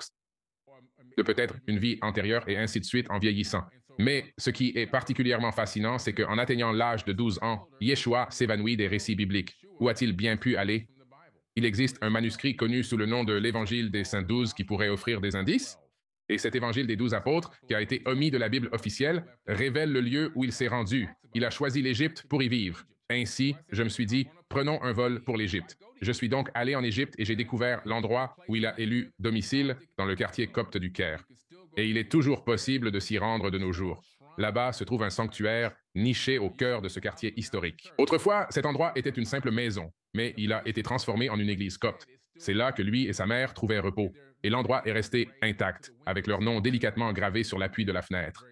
de peut-être une vie antérieure et ainsi de suite en vieillissant. Mais ce qui est particulièrement fascinant, c'est qu'en atteignant l'âge de 12 ans, Yeshua s'évanouit des récits bibliques. Où a-t-il bien pu aller? Il existe un manuscrit connu sous le nom de l'Évangile des Saints 12 qui pourrait offrir des indices. Et cet Évangile des 12 apôtres, qui a été omis de la Bible officielle, révèle le lieu où il s'est rendu. Il a choisi l'Égypte pour y vivre. Ainsi, je me suis dit, prenons un vol pour l'Égypte. Je suis donc allé en Égypte et j'ai découvert l'endroit où il a élu domicile dans le quartier copte du Caire. Et il est toujours possible de s'y rendre de nos jours. Là-bas se trouve un sanctuaire niché au cœur de ce quartier historique. Autrefois, cet endroit était une simple maison, mais il a été transformé en une église copte. C'est là que lui et sa mère trouvaient repos. Et l'endroit est resté intact, avec leur nom délicatement gravé sur l'appui de la fenêtre.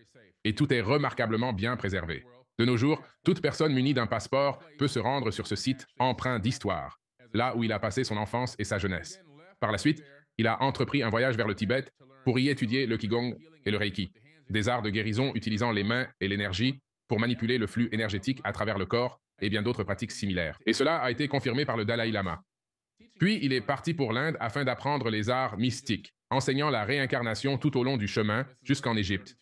Et tout est remarquablement bien préservé. De nos jours, toute personne munie d'un passeport peut se rendre sur ce site empreint d'histoire, là où il a passé son enfance et sa jeunesse. Par la suite, il a entrepris un voyage vers le Tibet pour y étudier le Qigong et le Reiki, des arts de guérison utilisant les mains et l'énergie pour manipuler le flux énergétique à travers le corps et bien d'autres pratiques similaires. Et cela a été confirmé par le Dalai Lama. Puis il est parti pour l'Inde afin d'apprendre les arts mystiques, enseignant la réincarnation tout au long du chemin jusqu'en Égypte.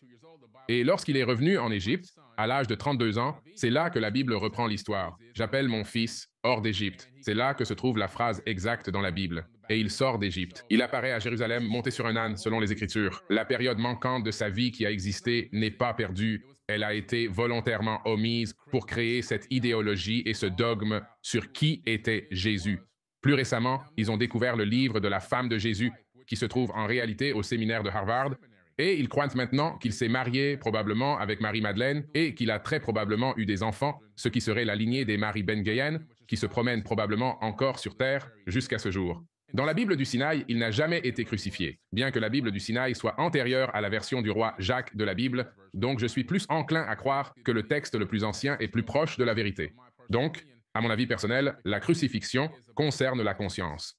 Et lorsqu'il est revenu en Égypte, à l'âge de 32 ans, c'est là que la Bible reprend l'histoire. J'appelle mon fils hors d'Égypte. C'est là que se trouve la phrase exacte dans la Bible. Et il sort d'Égypte. Il apparaît à Jérusalem monté sur un âne, selon les Écritures. La période manquante de sa vie qui a existé n'est pas perdue. Elle a été volontairement omise pour créer cette idéologie et ce dogme sur qui était Jésus. Plus récemment, ils ont découvert le livre de la femme de Jésus, qui se trouve en réalité au séminaire de Harvard, Et il croit maintenant qu'il s'est marié probablement avec Marie-Madeleine et qu'il a très probablement eu des enfants, ce qui serait la lignée des Marie Ben Gurion, qui se promènent probablement encore sur Terre jusqu'à ce jour. Dans la Bible du Sinaï, il n'a jamais été crucifié, bien que la Bible du Sinaï soit antérieure à la version du roi Jacques de la Bible, donc je suis plus enclin à croire que le texte le plus ancien est plus proche de la vérité. Donc, à mon avis personnel, la crucifixion concerne la conscience.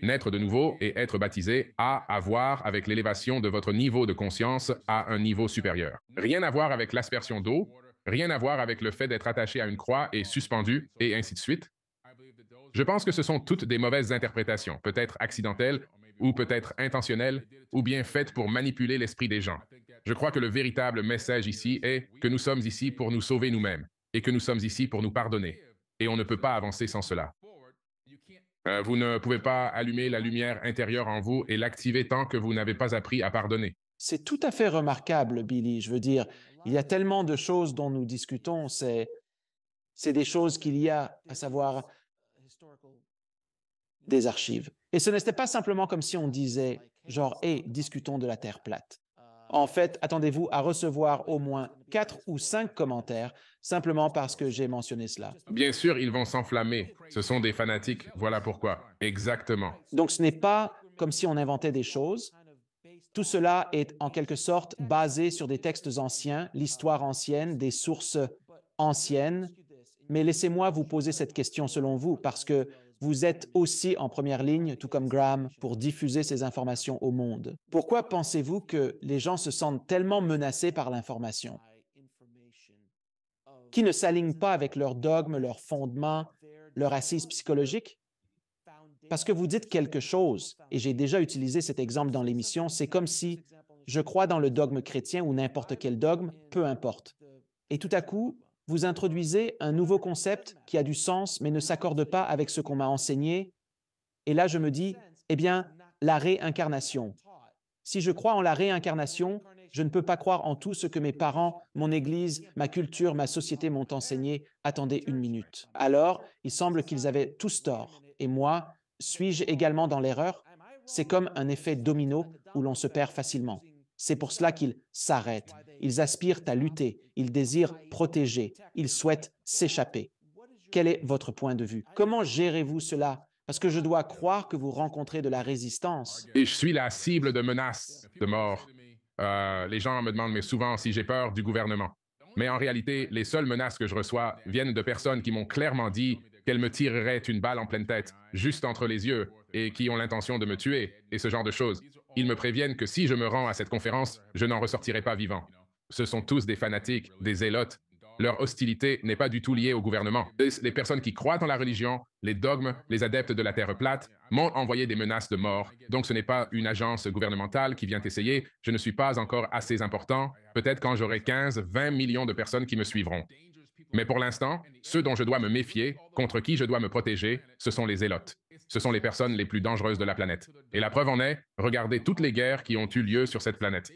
Naître de nouveau et être baptisé a à voir avec l'élévation de votre niveau de conscience à un niveau supérieur. Rien à voir avec l'aspersion d'eau, rien à voir avec le fait d'être attaché à une croix et suspendu, et ainsi de suite. Je pense que ce sont toutes des mauvaises interprétations, peut-être accidentelles, ou peut-être intentionnelles, ou bien faites pour manipuler l'esprit des gens. Je crois que le véritable message ici est que nous sommes ici pour nous sauver nous-mêmes, et que nous sommes ici pour nous pardonner. Et on ne peut pas avancer sans cela. Vous ne pouvez pas allumer la lumière intérieure en vous et l'activer tant que vous n'avez pas appris à pardonner. C'est tout à fait remarquable, Billy. Je veux dire, il y a tellement de choses dont nous discutons, c'est des choses qu'il y a, à savoir des archives. Et ce n'était pas simplement comme si on disait, genre, hey, discutons de la Terre plate. En fait, attendez-vous à recevoir au moins 4 ou 5 commentaires simplement parce que j'ai mentionné cela. Bien sûr, ils vont s'enflammer. Ce sont des fanatiques, voilà pourquoi. Exactement. Donc, ce n'est pas comme si on inventait des choses. Tout cela est en quelque sorte basé sur des textes anciens, l'histoire ancienne, des sources anciennes. Mais laissez-moi vous poser cette question selon vous, parce que vous êtes aussi en première ligne, tout comme Graham, pour diffuser ces informations au monde. Pourquoi pensez-vous que les gens se sentent tellement menacés par l'information, qui ne s'alignent pas avec leurs dogmes, leurs fondements, leur assise psychologique? Parce que vous dites quelque chose, et j'ai déjà utilisé cet exemple dans l'émission, c'est comme si je crois dans le dogme chrétien ou n'importe quel dogme, peu importe. Et tout à coup, vous introduisez un nouveau concept qui a du sens, mais ne s'accorde pas avec ce qu'on m'a enseigné. Et là, je me dis, eh bien, la réincarnation. Si je crois en la réincarnation, je ne peux pas croire en tout ce que mes parents, mon Église, ma culture, ma société m'ont enseigné. Attendez une minute. Alors, il semble qu'ils avaient tous tort. Et moi, suis-je également dans l'erreur? C'est comme un effet domino où l'on se perd facilement. C'est pour cela qu'ils s'arrêtent. Ils aspirent à lutter. Ils désirent protéger. Ils souhaitent s'échapper. Quel est votre point de vue? Comment gérez-vous cela? Parce que je dois croire que vous rencontrez de la résistance. Et je suis la cible de menaces de mort. Les gens me demandent mais souvent si j'ai peur du gouvernement. Mais en réalité, les seules menaces que je reçois viennent de personnes qui m'ont clairement dit qu'elles me tireraient une balle en pleine tête, juste entre les yeux, et qui ont l'intention de me tuer, et ce genre de choses. Ils me préviennent que si je me rends à cette conférence, je n'en ressortirai pas vivant. Ce sont tous des fanatiques, des zélotes. Leur hostilité n'est pas du tout liée au gouvernement. Les personnes qui croient en la religion, les dogmes, les adeptes de la Terre plate, m'ont envoyé des menaces de mort. Donc ce n'est pas une agence gouvernementale qui vient essayer. Je ne suis pas encore assez important. Peut-être quand j'aurai 15, 20 millions de personnes qui me suivront. Mais pour l'instant, ceux dont je dois me méfier, contre qui je dois me protéger, ce sont les zélotes. Ce sont les personnes les plus dangereuses de la planète. Et la preuve en est, regardez toutes les guerres qui ont eu lieu sur cette planète.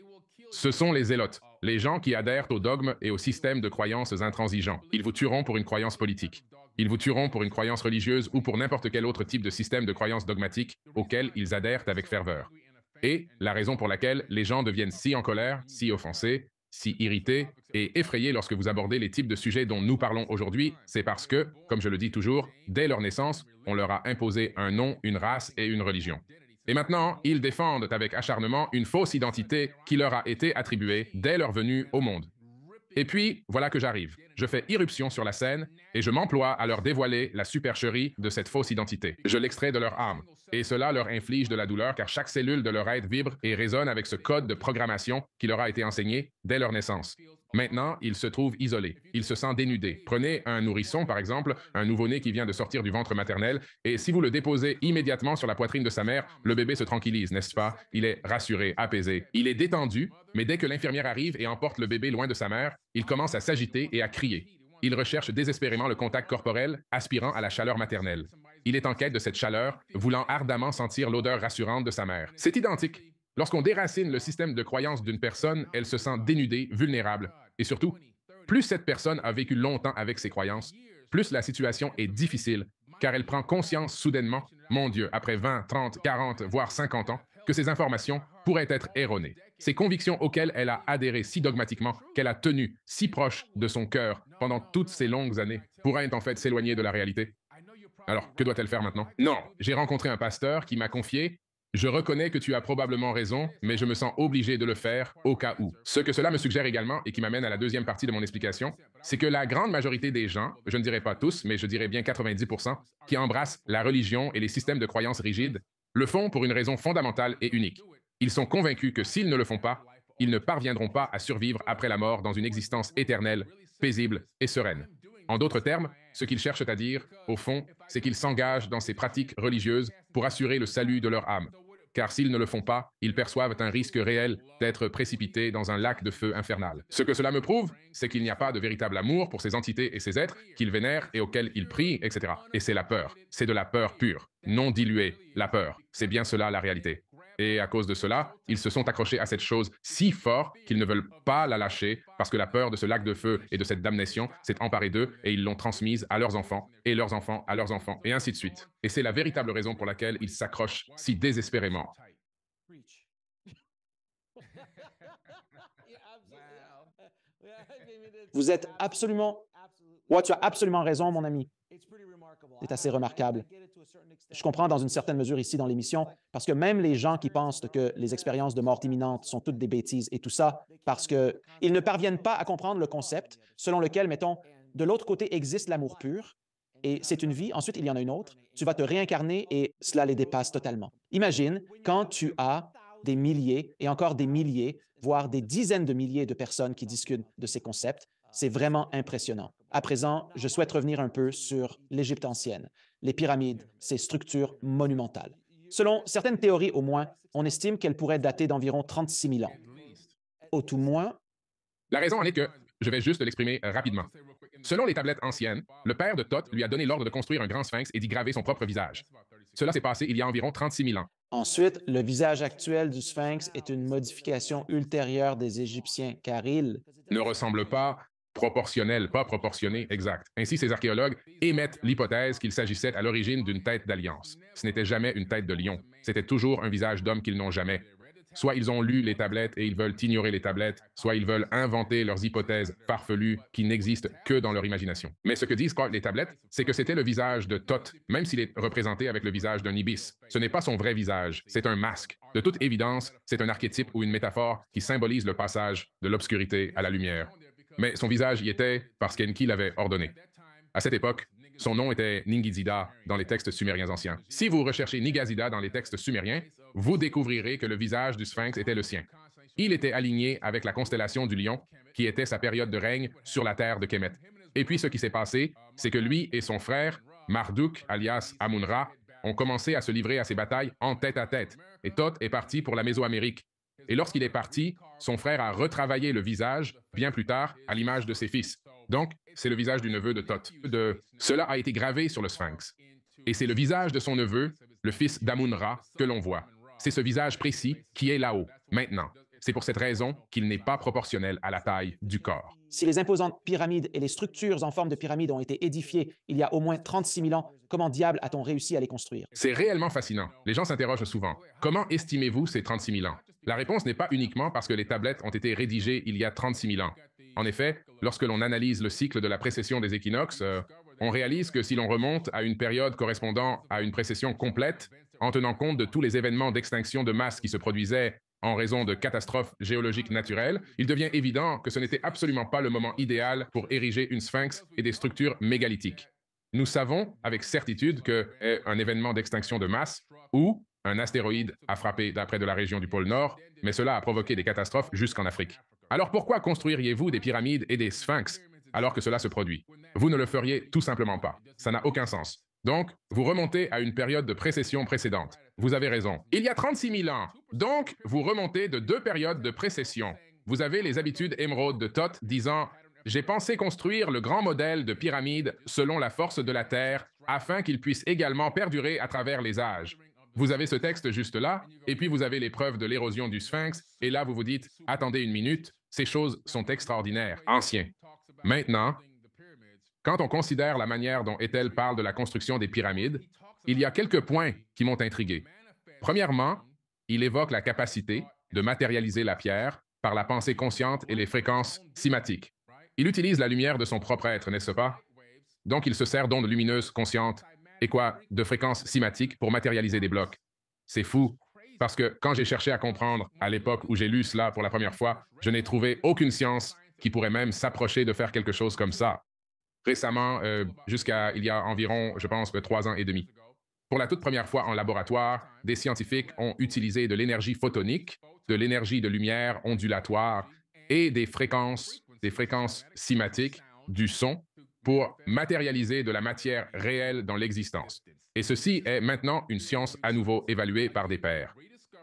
Ce sont les zélotes, les gens qui adhèrent au dogme et au système de croyances intransigeants. Ils vous tueront pour une croyance politique. Ils vous tueront pour une croyance religieuse ou pour n'importe quel autre type de système de croyance dogmatique auquel ils adhèrent avec ferveur. Et la raison pour laquelle les gens deviennent si en colère, si offensés, si irrités et effrayés lorsque vous abordez les types de sujets dont nous parlons aujourd'hui, c'est parce que, comme je le dis toujours, dès leur naissance, on leur a imposé un nom, une race et une religion. Et maintenant, ils défendent avec acharnement une fausse identité qui leur a été attribuée dès leur venue au monde. Et puis, voilà que j'arrive. Je fais irruption sur la scène et je m'emploie à leur dévoiler la supercherie de cette fausse identité. Je l'extrais de leur âme. Et cela leur inflige de la douleur car chaque cellule de leur être vibre et résonne avec ce code de programmation qui leur a été enseigné dès leur naissance. Maintenant, ils se trouvent isolés. Ils se sentent dénudés. Prenez un nourrisson, par exemple, un nouveau-né qui vient de sortir du ventre maternel, et si vous le déposez immédiatement sur la poitrine de sa mère, le bébé se tranquillise, n'est-ce pas? Il est rassuré, apaisé. Il est détendu, mais dès que l'infirmière arrive et emporte le bébé loin de sa mère, il commence à s'agiter et à crier. Il recherche désespérément le contact corporel, aspirant à la chaleur maternelle. Il est en quête de cette chaleur, voulant ardemment sentir l'odeur rassurante de sa mère. C'est identique. Lorsqu'on déracine le système de croyance d'une personne, elle se sent dénudée, vulnérable. Et surtout, plus cette personne a vécu longtemps avec ses croyances, plus la situation est difficile, car elle prend conscience soudainement, mon Dieu, après 20, 30, 40, voire 50 ans, que ces informations pourraient être erronées. Ces convictions auxquelles elle a adhéré si dogmatiquement, qu'elle a tenu si proche de son cœur pendant toutes ces longues années, pourraient en fait s'éloigner de la réalité. Alors, que doit-elle faire maintenant? Non, j'ai rencontré un pasteur qui m'a confié: je reconnais que tu as probablement raison, mais je me sens obligé de le faire au cas où. Ce que cela me suggère également, et qui m'amène à la deuxième partie de mon explication, c'est que la grande majorité des gens, je ne dirais pas tous, mais je dirais bien 90%, qui embrassent la religion et les systèmes de croyances rigides, le font pour une raison fondamentale et unique. Ils sont convaincus que s'ils ne le font pas, ils ne parviendront pas à survivre après la mort dans une existence éternelle, paisible et sereine. En d'autres termes, ce qu'ils cherchent à dire, au fond, c'est qu'ils s'engagent dans ces pratiques religieuses pour assurer le salut de leur âme. Car s'ils ne le font pas, ils perçoivent un risque réel d'être précipités dans un lac de feu infernal. Ce que cela me prouve, c'est qu'il n'y a pas de véritable amour pour ces entités et ces êtres qu'ils vénèrent et auxquels ils prient, etc. Et c'est la peur. C'est de la peur pure, non diluée, la peur. C'est bien cela la réalité. Et à cause de cela, ils se sont accrochés à cette chose si fort qu'ils ne veulent pas la lâcher parce que la peur de ce lac de feu et de cette damnation s'est emparée d'eux et ils l'ont transmise à leurs enfants et leurs enfants à leurs enfants et ainsi de suite. Et c'est la véritable raison pour laquelle ils s'accrochent si désespérément. Vous êtes absolument... Ouais, tu as absolument raison, mon ami. C'est assez remarquable. Je comprends dans une certaine mesure ici dans l'émission, parce que même les gens qui pensent que les expériences de mort imminente sont toutes des bêtises et tout ça, parce qu'ils ne parviennent pas à comprendre le concept selon lequel, mettons, de l'autre côté existe l'amour pur, et c'est une vie, ensuite il y en a une autre, tu vas te réincarner et cela les dépasse totalement. Imagine quand tu as des milliers et encore des milliers, voire des dizaines de milliers de personnes qui discutent de ces concepts. C'est vraiment impressionnant. À présent, je souhaite revenir un peu sur l'Égypte ancienne, les pyramides, ces structures monumentales. Selon certaines théories au moins, on estime qu'elles pourraient dater d'environ 36 000 ans. Au tout moins... La raison en est que, je vais juste l'exprimer rapidement. Selon les tablettes anciennes, le père de Thoth lui a donné l'ordre de construire un grand sphinx et d'y graver son propre visage. Cela s'est passé il y a environ 36 000 ans. Ensuite, le visage actuel du sphinx est une modification ultérieure des Égyptiens, car il ne ressemble pas proportionnel, pas proportionné, exact. Ainsi, ces archéologues émettent l'hypothèse qu'il s'agissait à l'origine d'une tête d'alliance. Ce n'était jamais une tête de lion. C'était toujours un visage d'homme qu'ils n'ont jamais. Soit ils ont lu les tablettes et ils veulent ignorer les tablettes, soit ils veulent inventer leurs hypothèses farfelues qui n'existent que dans leur imagination. Mais ce que disent les tablettes, c'est que c'était le visage de Thoth, même s'il est représenté avec le visage d'un ibis. Ce n'est pas son vrai visage, c'est un masque. De toute évidence, c'est un archétype ou une métaphore qui symbolise le passage de l'obscurité à la lumière. Mais son visage y était parce qu'Enki l'avait ordonné. À cette époque, son nom était Ningizida dans les textes sumériens anciens. Si vous recherchez Ningazida dans les textes sumériens, vous découvrirez que le visage du sphinx était le sien. Il était aligné avec la constellation du lion, qui était sa période de règne sur la terre de Kemet. Et puis ce qui s'est passé, c'est que lui et son frère, Marduk, alias Amun-Ra, ont commencé à se livrer à ces batailles en tête à tête. Et Thoth est parti pour la Mésoamérique. Et lorsqu'il est parti, son frère a retravaillé le visage, bien plus tard, à l'image de ses fils. Donc, c'est le visage du neveu de Thoth. Cela a été gravé sur le sphinx. Et c'est le visage de son neveu, le fils d'Amun-Ra, que l'on voit. C'est ce visage précis qui est là-haut, maintenant. C'est pour cette raison qu'il n'est pas proportionnel à la taille du corps. Si les imposantes pyramides et les structures en forme de pyramide ont été édifiées il y a au moins 36 000 ans, comment diable a-t-on réussi à les construire? C'est réellement fascinant. Les gens s'interrogent souvent. Comment estimez-vous ces 36 000 ans? La réponse n'est pas uniquement parce que les tablettes ont été rédigées il y a 36 000 ans. En effet, lorsque l'on analyse le cycle de la précession des équinoxes, on réalise que si l'on remonte à une période correspondant à une précession complète, en tenant compte de tous les événements d'extinction de masse qui se produisaient en raison de catastrophes géologiques naturelles, il devient évident que ce n'était absolument pas le moment idéal pour ériger une sphinx et des structures mégalithiques. Nous savons avec certitude qu'un événement d'extinction de masse ou un astéroïde a frappé d'après de la région du pôle Nord, mais cela a provoqué des catastrophes jusqu'en Afrique. Alors pourquoi construiriez-vous des pyramides et des sphinx alors que cela se produit? Vous ne le feriez tout simplement pas. Ça n'a aucun sens. Donc, vous remontez à une période de précession précédente. Vous avez raison. Il y a 36 000 ans. Donc, vous remontez de 2 périodes de précession. Vous avez les habitudes émeraudes de Thoth disant « J'ai pensé construire le grand modèle de pyramide selon la force de la Terre afin qu'il puisse également perdurer à travers les âges. » Vous avez ce texte juste là, et puis vous avez les preuves de l'érosion du sphinx, et là vous vous dites « Attendez une minute, ces choses sont extraordinaires, anciens. » Maintenant, quand on considère la manière dont Ethel parle de la construction des pyramides, il y a quelques points qui m'ont intrigué. Premièrement, Il évoque la capacité de matérialiser la pierre par la pensée consciente et les fréquences cymatiques. Il utilise la lumière de son propre être, n'est-ce pas? Donc, il se sert d'ondes lumineuses conscientes et quoi, de fréquences cymatiques pour matérialiser des blocs. C'est fou, parce que quand j'ai cherché à comprendre, à l'époque où j'ai lu cela pour la première fois, je n'ai trouvé aucune science qui pourrait même s'approcher de faire quelque chose comme ça. Récemment, jusqu'à il y a environ, je pense, 3 ans et demi. Pour la toute première fois en laboratoire, des scientifiques ont utilisé de l'énergie photonique, de l'énergie de lumière ondulatoire et des fréquences cymatiques du son pour matérialiser de la matière réelle dans l'existence. Et ceci est maintenant une science à nouveau évaluée par des pairs.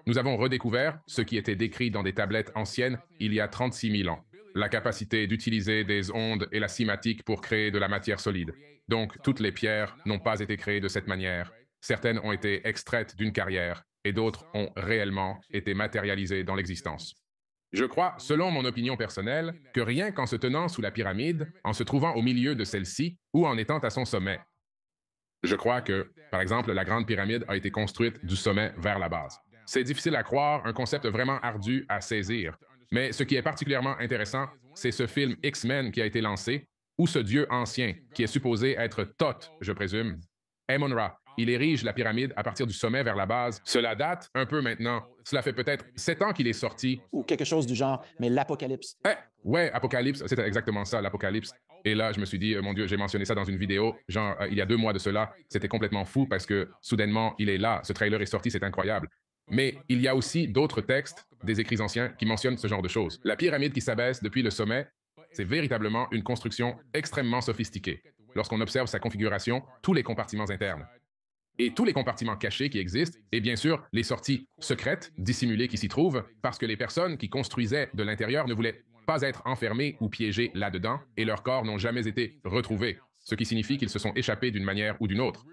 Nous avons redécouvert ce qui était décrit dans des tablettes anciennes il y a 36 000 ans, la capacité d'utiliser des ondes et la cymatique pour créer de la matière solide. Donc, toutes les pierres n'ont pas été créées de cette manière. Certaines ont été extraites d'une carrière et d'autres ont réellement été matérialisées dans l'existence. Je crois, selon mon opinion personnelle, que rien qu'en se tenant sous la pyramide, en se trouvant au milieu de celle-ci ou en étant à son sommet, je crois que, par exemple, la Grande Pyramide a été construite du sommet vers la base. C'est difficile à croire, un concept vraiment ardu à saisir. Mais ce qui est particulièrement intéressant, c'est ce film X-Men qui a été lancé, où ce dieu ancien, qui est supposé être Thoth, je présume, Amon-Ra, il érige la pyramide à partir du sommet vers la base. Cela date un peu maintenant. Cela fait peut-être 7 ans qu'il est sorti. Ou quelque chose du genre, mais l'Apocalypse. Ouais, Apocalypse, c'était exactement ça, l'Apocalypse. Et là, je me suis dit, mon Dieu, j'ai mentionné ça dans une vidéo, genre, il y a 2 mois de cela. C'était complètement fou parce que, soudainement, il est là. Ce trailer est sorti, c'est incroyable. Mais il y a aussi d'autres textes, des écrits anciens, qui mentionnent ce genre de choses. La pyramide qui s'abaisse depuis le sommet, c'est véritablement une construction extrêmement sophistiquée. Lorsqu'on observe sa configuration, tous les compartiments internes et tous les compartiments cachés qui existent, et bien sûr, les sorties secrètes, dissimulées qui s'y trouvent, parce que les personnes qui construisaient de l'intérieur ne voulaient pas être enfermées ou piégées là-dedans, et leurs corps n'ont jamais été retrouvés, ce qui signifie qu'ils se sont échappés d'une manière ou d'une autre.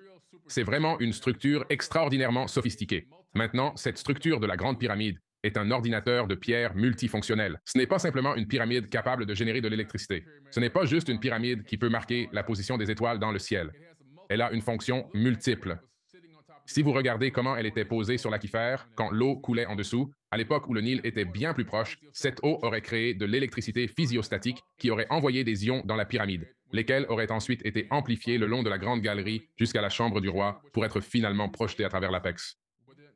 C'est vraiment une structure extraordinairement sophistiquée. Maintenant, cette structure de la Grande Pyramide est un ordinateur de pierre multifonctionnel. Ce n'est pas simplement une pyramide capable de générer de l'électricité. Ce n'est pas juste une pyramide qui peut marquer la position des étoiles dans le ciel. Elle a une fonction multiple. Si vous regardez comment elle était posée sur l'aquifère, quand l'eau coulait en dessous, à l'époque où le Nil était bien plus proche, cette eau aurait créé de l'électricité physiostatique qui aurait envoyé des ions dans la pyramide, lesquels auraient ensuite été amplifiés le long de la grande galerie jusqu'à la chambre du roi pour être finalement projetés à travers l'apex.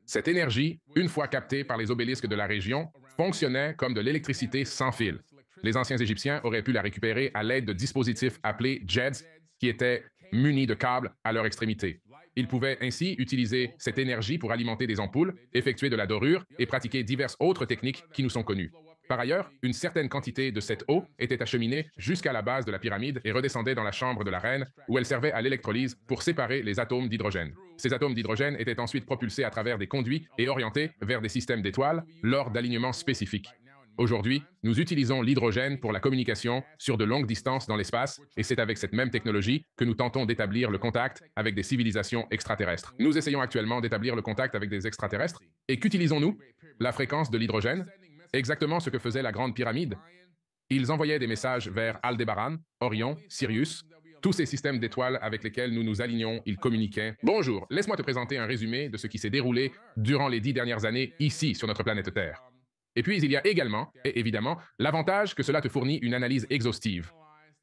Cette énergie, une fois captée par les obélisques de la région, fonctionnait comme de l'électricité sans fil. Les anciens Égyptiens auraient pu la récupérer à l'aide de dispositifs appelés jets qui étaient munis de câbles à leur extrémité. Ils pouvaient ainsi utiliser cette énergie pour alimenter des ampoules, effectuer de la dorure et pratiquer diverses autres techniques qui nous sont connues. Par ailleurs, une certaine quantité de cette eau était acheminée jusqu'à la base de la pyramide et redescendait dans la chambre de la reine, où elle servait à l'électrolyse pour séparer les atomes d'hydrogène. Ces atomes d'hydrogène étaient ensuite propulsés à travers des conduits et orientés vers des systèmes d'étoiles lors d'alignements spécifiques. Aujourd'hui, nous utilisons l'hydrogène pour la communication sur de longues distances dans l'espace, et c'est avec cette même technologie que nous tentons d'établir le contact avec des civilisations extraterrestres. Nous essayons actuellement d'établir le contact avec des extraterrestres, et qu'utilisons-nous? La fréquence de l'hydrogène, exactement ce que faisait la Grande Pyramide. Ils envoyaient des messages vers Aldébaran, Orion, Sirius, tous ces systèmes d'étoiles avec lesquels nous nous alignions, ils communiquaient. Bonjour, laisse-moi te présenter un résumé de ce qui s'est déroulé durant les 10 dernières années ici sur notre planète Terre. Et puis, il y a également, et évidemment, l'avantage que cela te fournit une analyse exhaustive.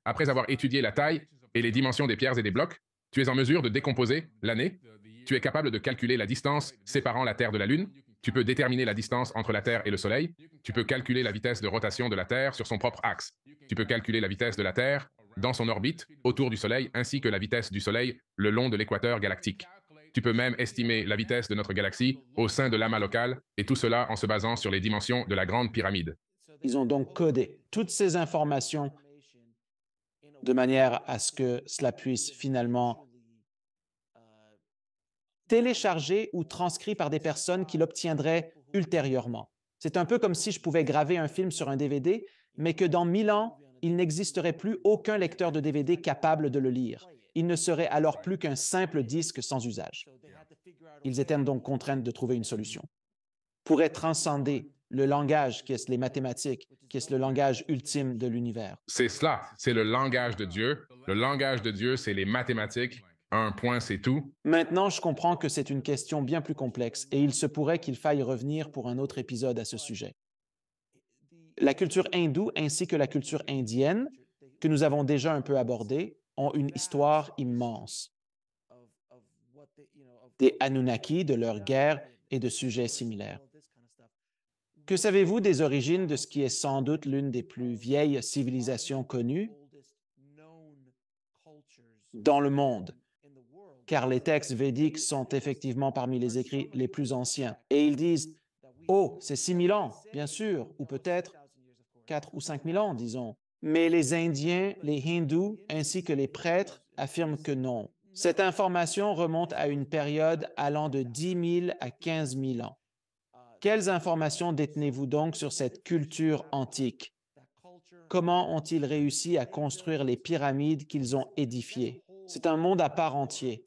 Après avoir étudié la taille et les dimensions des pierres et des blocs, tu es en mesure de décomposer l'année. Tu es capable de calculer la distance séparant la Terre de la Lune. Tu peux déterminer la distance entre la Terre et le Soleil. Tu peux calculer la vitesse de rotation de la Terre sur son propre axe. Tu peux calculer la vitesse de la Terre dans son orbite autour du Soleil, ainsi que la vitesse du Soleil le long de l'équateur galactique. Tu peux même estimer la vitesse de notre galaxie au sein de l'amas local, et tout cela en se basant sur les dimensions de la Grande Pyramide. Ils ont donc codé toutes ces informations de manière à ce que cela puisse finalement télécharger ou transcrit par des personnes qui l'obtiendraient ultérieurement. C'est un peu comme si je pouvais graver un film sur un DVD, mais que dans 1000 ans, il n'existerait plus aucun lecteur de DVD capable de le lire. Il ne serait alors plus qu'un simple disque sans usage. Ils étaient donc contraints de trouver une solution. Pourrait transcender le langage qui est les mathématiques, qui est le langage ultime de l'univers. C'est cela, c'est le langage de Dieu. Le langage de Dieu, c'est les mathématiques. Un point, c'est tout. Maintenant, je comprends que c'est une question bien plus complexe et il se pourrait qu'il faille revenir pour un autre épisode à ce sujet. La culture hindoue ainsi que la culture indienne, que nous avons déjà un peu abordée, ont une histoire immense. Des Anunnaki, de leur guerre et de sujets similaires. Que savez-vous des origines de ce qui est sans doute l'une des plus vieilles civilisations connues dans le monde? Car les textes védiques sont effectivement parmi les écrits les plus anciens. Et ils disent, oh, c'est 6000 ans, bien sûr, ou peut-être 4 ou 5000 ans, disons. Mais les Indiens, les Hindous, ainsi que les prêtres affirment que non. Cette information remonte à une période allant de 10 000 à 15 000 ans. Quelles informations détenez-vous donc sur cette culture antique? Comment ont-ils réussi à construire les pyramides qu'ils ont édifiées? C'est un monde à part entier.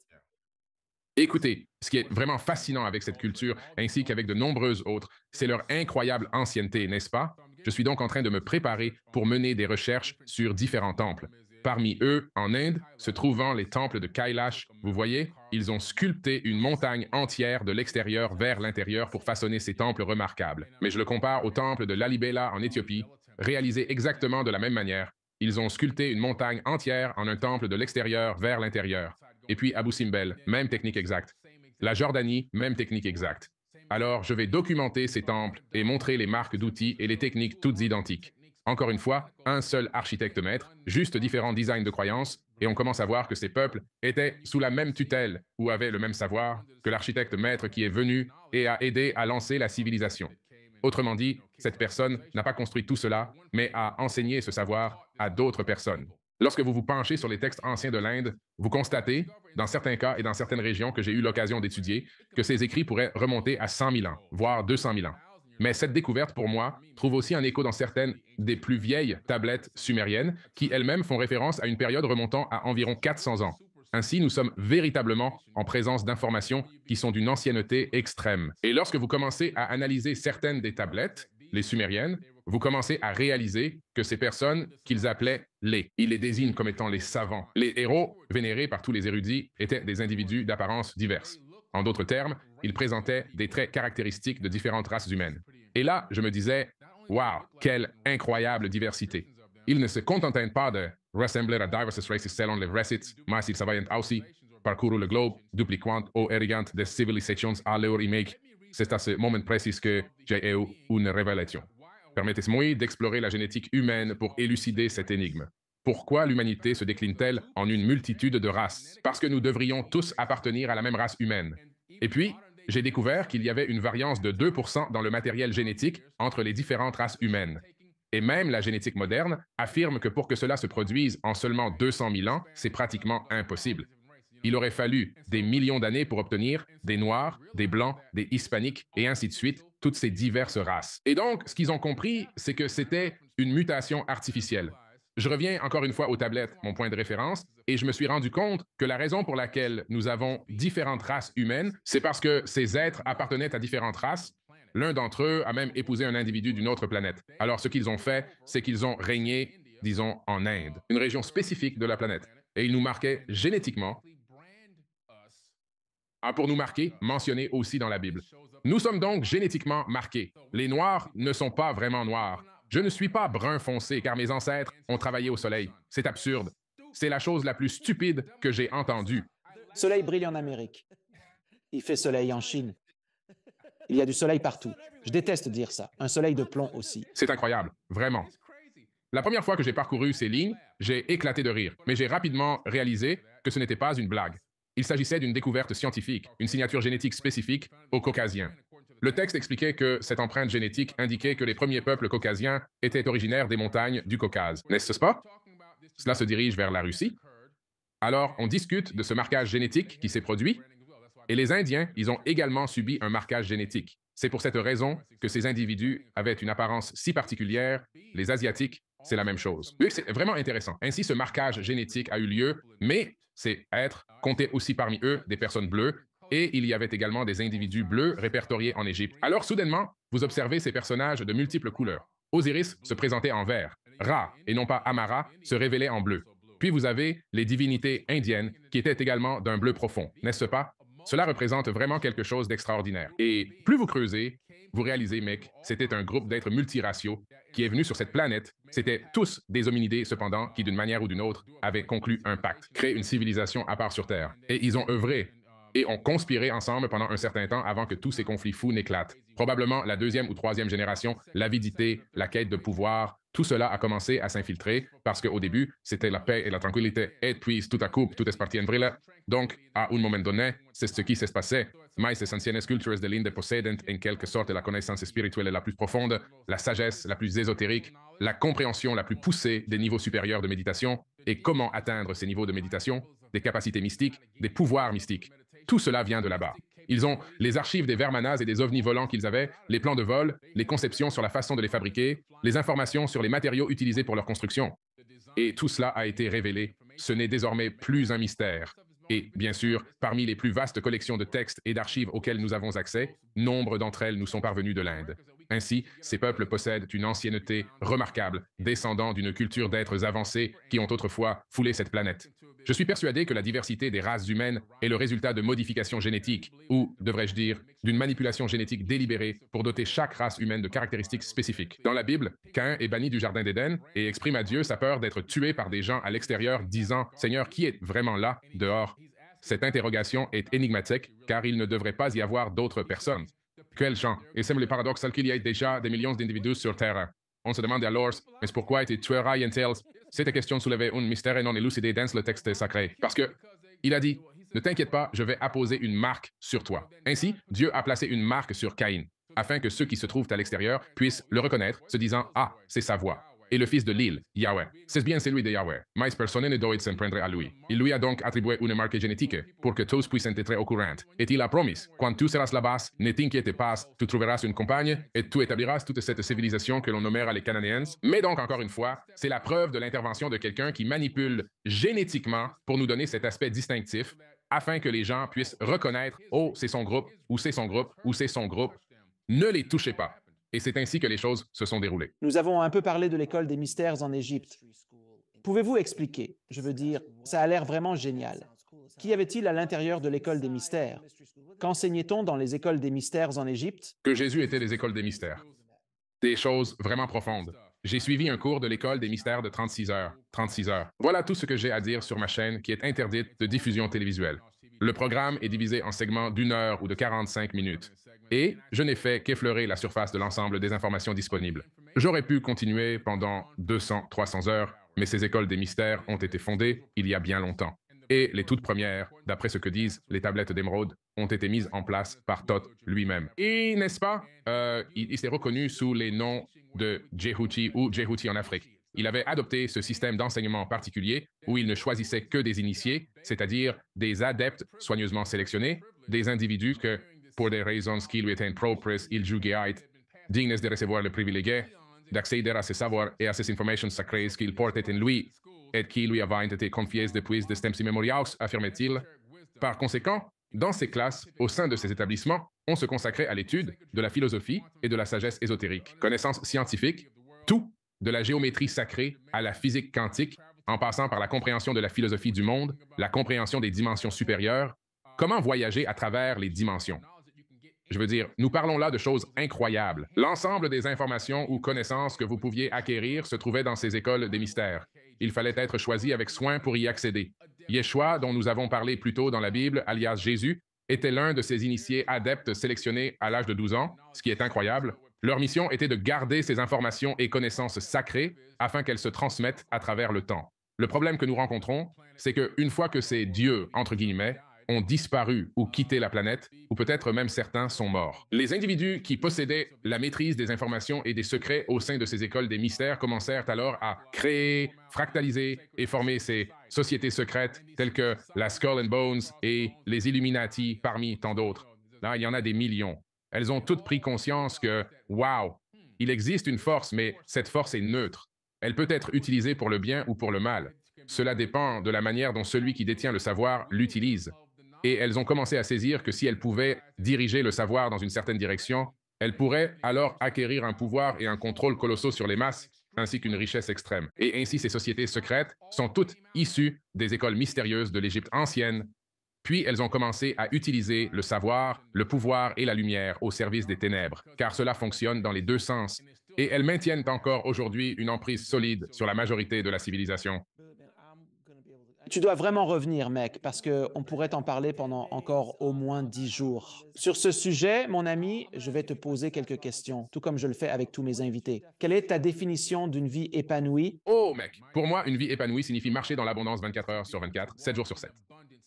Écoutez, ce qui est vraiment fascinant avec cette culture, ainsi qu'avec de nombreuses autres, c'est leur incroyable ancienneté, n'est-ce pas? Je suis donc en train de me préparer pour mener des recherches sur différents temples. Parmi eux, en Inde, se trouvant les temples de Kailash, vous voyez, ils ont sculpté une montagne entière de l'extérieur vers l'intérieur pour façonner ces temples remarquables. Mais je le compare au temple de Lalibela en Éthiopie, réalisé exactement de la même manière. Ils ont sculpté une montagne entière en un temple de l'extérieur vers l'intérieur. Et puis Abu Simbel, même technique exacte. La Jordanie, même technique exacte. Alors, je vais documenter ces temples et montrer les marques d'outils et les techniques toutes identiques. Encore une fois, un seul architecte maître, juste différents designs de croyances, et on commence à voir que ces peuples étaient sous la même tutelle ou avaient le même savoir que l'architecte maître qui est venu et a aidé à lancer la civilisation. Autrement dit, cette personne n'a pas construit tout cela, mais a enseigné ce savoir à d'autres personnes. Lorsque vous vous penchez sur les textes anciens de l'Inde, vous constatez, dans certains cas et dans certaines régions que j'ai eu l'occasion d'étudier, que ces écrits pourraient remonter à 100 000 ans, voire 200 000 ans. Mais cette découverte, pour moi, trouve aussi un écho dans certaines des plus vieilles tablettes sumériennes, qui elles-mêmes font référence à une période remontant à environ 400 ans. Ainsi, nous sommes véritablement en présence d'informations qui sont d'une ancienneté extrême. Et lorsque vous commencez à analyser certaines des tablettes, les sumériennes, vous commencez à réaliser que ces personnes qu'ils appelaient ils les désignent comme étant les savants. Les héros, vénérés par tous les érudits, étaient des individus d'apparence diverse. En d'autres termes, ils présentaient des traits caractéristiques de différentes races humaines. Et là, je me disais, waouh, quelle incroyable diversité. Ils ne se contentaient pas de rassembler a diverses races selon les récits, mais ils savaient aussi parcourir le globe, dupliquant ou érigant des civilisations à leur image. C'est à ce moment précis que j'ai eu une révélation. Permettez-moi d'explorer la génétique humaine pour élucider cette énigme. Pourquoi l'humanité se décline-t-elle en une multitude de races? Parce que nous devrions tous appartenir à la même race humaine. Et puis, j'ai découvert qu'il y avait une variance de 2% dans le matériel génétique entre les différentes races humaines. Et même la génétique moderne affirme que pour que cela se produise en seulement 200 000 ans, c'est pratiquement impossible. Il aurait fallu des millions d'années pour obtenir des Noirs, des Blancs, des Hispaniques, et ainsi de suite, toutes ces diverses races. Et donc, ce qu'ils ont compris, c'est que c'était une mutation artificielle. Je reviens encore une fois aux tablettes, mon point de référence, et je me suis rendu compte que la raison pour laquelle nous avons différentes races humaines, c'est parce que ces êtres appartenaient à différentes races. L'un d'entre eux a même épousé un individu d'une autre planète. Alors, ce qu'ils ont fait, c'est qu'ils ont régné, disons, en Inde, une région spécifique de la planète. Et ils nous marquaient génétiquement pour nous marquer, mentionné aussi dans la Bible. Nous sommes donc génétiquement marqués. Les Noirs ne sont pas vraiment noirs. Je ne suis pas brun foncé car mes ancêtres ont travaillé au soleil. C'est absurde. C'est la chose la plus stupide que j'ai entendue. Soleil brille en Amérique. Il fait soleil en Chine. Il y a du soleil partout. Je déteste dire ça. Un soleil de plomb aussi. C'est incroyable, vraiment. La première fois que j'ai parcouru ces lignes, j'ai éclaté de rire, mais j'ai rapidement réalisé que ce n'était pas une blague. Il s'agissait d'une découverte scientifique, une signature génétique spécifique aux Caucasiens. Le texte expliquait que cette empreinte génétique indiquait que les premiers peuples caucasiens étaient originaires des montagnes du Caucase. N'est-ce pas? Cela se dirige vers la Russie. Alors, on discute de ce marquage génétique qui s'est produit, et les Indiens, ils ont également subi un marquage génétique. C'est pour cette raison que ces individus avaient une apparence si particulière. Les Asiatiques, c'est la même chose. C'est vraiment intéressant. Ainsi, ce marquage génétique a eu lieu, mais ces êtres comptaient aussi parmi eux des personnes bleues, et il y avait également des individus bleus répertoriés en Égypte. Alors, soudainement, vous observez ces personnages de multiples couleurs. Osiris se présentait en vert. Ra, et non pas Amara, se révélait en bleu. Puis vous avez les divinités indiennes qui étaient également d'un bleu profond, n'est-ce pas? Cela représente vraiment quelque chose d'extraordinaire. Et plus vous creusez, vous réalisez, mec, c'était un groupe d'êtres multiraciaux qui est venu sur cette planète. C'étaient tous des hominidés, cependant, qui, d'une manière ou d'une autre, avaient conclu un pacte, créé une civilisation à part sur Terre. Et ils ont œuvré et ont conspiré ensemble pendant un certain temps avant que tous ces conflits fous n'éclatent. Probablement la deuxième ou troisième génération, l'avidité, la quête de pouvoir, tout cela a commencé à s'infiltrer parce qu'au début, c'était la paix et la tranquillité. Et puis, tout à coup, tout est parti en vrille. Donc, à un moment donné, c'est ce qui s'est passé. Mais ces anciennes cultures de l'Inde possèdent en quelque sorte la connaissance spirituelle la plus profonde, la sagesse la plus ésotérique, la compréhension la plus poussée des niveaux supérieurs de méditation et comment atteindre ces niveaux de méditation, des capacités mystiques, des pouvoirs mystiques. Tout cela vient de là-bas. Ils ont les archives des Vermanas et des ovnis volants qu'ils avaient, les plans de vol, les conceptions sur la façon de les fabriquer, les informations sur les matériaux utilisés pour leur construction. Et tout cela a été révélé. Ce n'est désormais plus un mystère. Et, bien sûr, parmi les plus vastes collections de textes et d'archives auxquelles nous avons accès, nombre d'entre elles nous sont parvenues de l'Inde. Ainsi, ces peuples possèdent une ancienneté remarquable, descendant d'une culture d'êtres avancés qui ont autrefois foulé cette planète. Je suis persuadé que la diversité des races humaines est le résultat de modifications génétiques, ou, devrais-je dire, d'une manipulation génétique délibérée pour doter chaque race humaine de caractéristiques spécifiques. Dans la Bible, Caïn est banni du Jardin d'Éden et exprime à Dieu sa peur d'être tué par des gens à l'extérieur, disant « Seigneur, qui est vraiment là, dehors ?» Cette interrogation est énigmatique, car il ne devrait pas y avoir d'autres personnes. Quel chant! Et semble le paradoxe qu'il y ait déjà des millions d'individus sur Terre. On se demande alors, mais pourquoi tu tueras un-tel? Cette question soulevait un mystère non élucidé dans le texte sacré. Parce que, il a dit, ne t'inquiète pas, je vais apposer une marque sur toi. Ainsi, Dieu a placé une marque sur Caïn, afin que ceux qui se trouvent à l'extérieur puissent le reconnaître, se disant, ah, c'est sa voix. Et le fils de l'île, Yahweh. C'est bien celui de Yahweh. Mais personne ne doit s'en prendre à lui. Il lui a donc attribué une marque génétique pour que tous puissent être au courant. Et il a promis, quand tu seras là-bas, ne t'inquiète pas, tu trouveras une compagne et tu établiras toute cette civilisation que l'on nommera les Cananéens. Mais donc, encore une fois, c'est la preuve de l'intervention de quelqu'un qui manipule génétiquement pour nous donner cet aspect distinctif afin que les gens puissent reconnaître, oh, c'est son groupe, ou c'est son groupe, ou c'est son groupe. Ne les touchez pas. Et c'est ainsi que les choses se sont déroulées. Nous avons un peu parlé de l'école des mystères en Égypte. Pouvez-vous expliquer? Je veux dire, ça a l'air vraiment génial. Qu'y avait-il à l'intérieur de l'école des mystères? Qu'enseignait-on dans les écoles des mystères en Égypte? Que Jésus était les écoles des mystères. Des choses vraiment profondes. J'ai suivi un cours de l'école des mystères de 36 heures. 36 heures. Voilà tout ce que j'ai à dire sur ma chaîne qui est interdite de diffusion télévisuelle. Le programme est divisé en segments d'une heure ou de 45 minutes. Et je n'ai fait qu'effleurer la surface de l'ensemble des informations disponibles. J'aurais pu continuer pendant 200, 300 heures, mais ces écoles des mystères ont été fondées il y a bien longtemps. Et les toutes premières, d'après ce que disent les tablettes d'émeraude, ont été mises en place par Thoth lui-même. Et, n'est-ce pas, il s'est reconnu sous les noms de Djehuti ou Djehuti en Afrique. Il avait adopté ce système d'enseignement particulier où il ne choisissait que des initiés, c'est-à-dire des adeptes soigneusement sélectionnés, des individus que, pour des raisons qui lui étaient propres, il jugeait dignes de recevoir le privilégié d'accéder à ces savoirs et à ces informations sacrées qu'il portait en lui et qui lui avaient été confiées depuis des temps immémoriaux, affirmait-il. Par conséquent, dans ces classes, au sein de ces établissements, on se consacrait à l'étude de la philosophie et de la sagesse ésotérique, connaissances scientifiques, tout, de la géométrie sacrée à la physique quantique, en passant par la compréhension de la philosophie du monde, la compréhension des dimensions supérieures, comment voyager à travers les dimensions. Je veux dire, nous parlons là de choses incroyables. L'ensemble des informations ou connaissances que vous pouviez acquérir se trouvait dans ces écoles des mystères. Il fallait être choisi avec soin pour y accéder. Yeshua, dont nous avons parlé plus tôt dans la Bible, alias Jésus, était l'un de ces initiés adeptes sélectionnés à l'âge de 12 ans, ce qui est incroyable. Leur mission était de garder ces informations et connaissances sacrées afin qu'elles se transmettent à travers le temps. Le problème que nous rencontrons, c'est qu'une fois que ces dieux, entre guillemets, ont disparu ou quitté la planète, ou peut-être même certains sont morts. Les individus qui possédaient la maîtrise des informations et des secrets au sein de ces écoles des mystères commencèrent alors à créer, fractaliser et former ces sociétés secrètes telles que la Skull and Bones et les Illuminati parmi tant d'autres. Là, il y en a des millions. Elles ont toutes pris conscience que, wow, il existe une force, mais cette force est neutre. Elle peut être utilisée pour le bien ou pour le mal. Cela dépend de la manière dont celui qui détient le savoir l'utilise. Et elles ont commencé à saisir que si elles pouvaient diriger le savoir dans une certaine direction, elles pourraient alors acquérir un pouvoir et un contrôle colossaux sur les masses, ainsi qu'une richesse extrême. Et ainsi, ces sociétés secrètes sont toutes issues des écoles mystérieuses de l'Égypte ancienne. Puis elles ont commencé à utiliser le savoir, le pouvoir et la lumière au service des ténèbres, car cela fonctionne dans les deux sens. Et elles maintiennent encore aujourd'hui une emprise solide sur la majorité de la civilisation. Tu dois vraiment revenir, mec, parce qu'on pourrait t'en parler pendant encore au moins 10 jours. Sur ce sujet, mon ami, je vais te poser quelques questions, tout comme je le fais avec tous mes invités. Quelle est ta définition d'une vie épanouie? Oh, mec! Pour moi, une vie épanouie signifie marcher dans l'abondance 24 heures sur 24, 7 jours sur 7.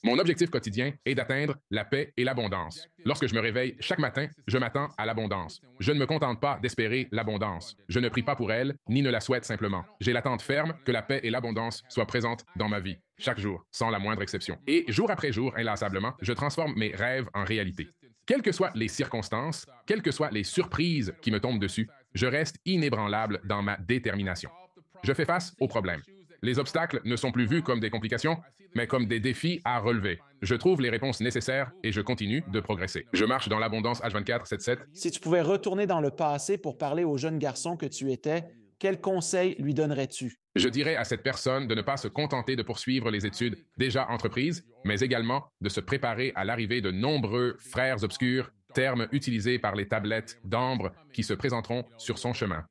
Mon objectif quotidien est d'atteindre la paix et l'abondance. Lorsque je me réveille chaque matin, je m'attends à l'abondance. Je ne me contente pas d'espérer l'abondance. Je ne prie pas pour elle, ni ne la souhaite simplement. J'ai l'attente ferme que la paix et l'abondance soient présentes dans ma vie, chaque jour, sans la moindre exception. Et jour après jour, inlassablement, je transforme mes rêves en réalité. Quelles que soient les circonstances, quelles que soient les surprises qui me tombent dessus, je reste inébranlable dans ma détermination. Je fais face aux problèmes. Les obstacles ne sont plus vus comme des complications, mais comme des défis à relever. Je trouve les réponses nécessaires et je continue de progresser. Je marche dans l'abondance H24, 7-7. Si tu pouvais retourner dans le passé pour parler au jeune garçon que tu étais, quel conseil lui donnerais-tu? Je dirais à cette personne de ne pas se contenter de poursuivre les études déjà entreprises, mais également de se préparer à l'arrivée de nombreux frères obscurs, termes utilisés par les tablettes d'ambre qui se présenteront sur son chemin.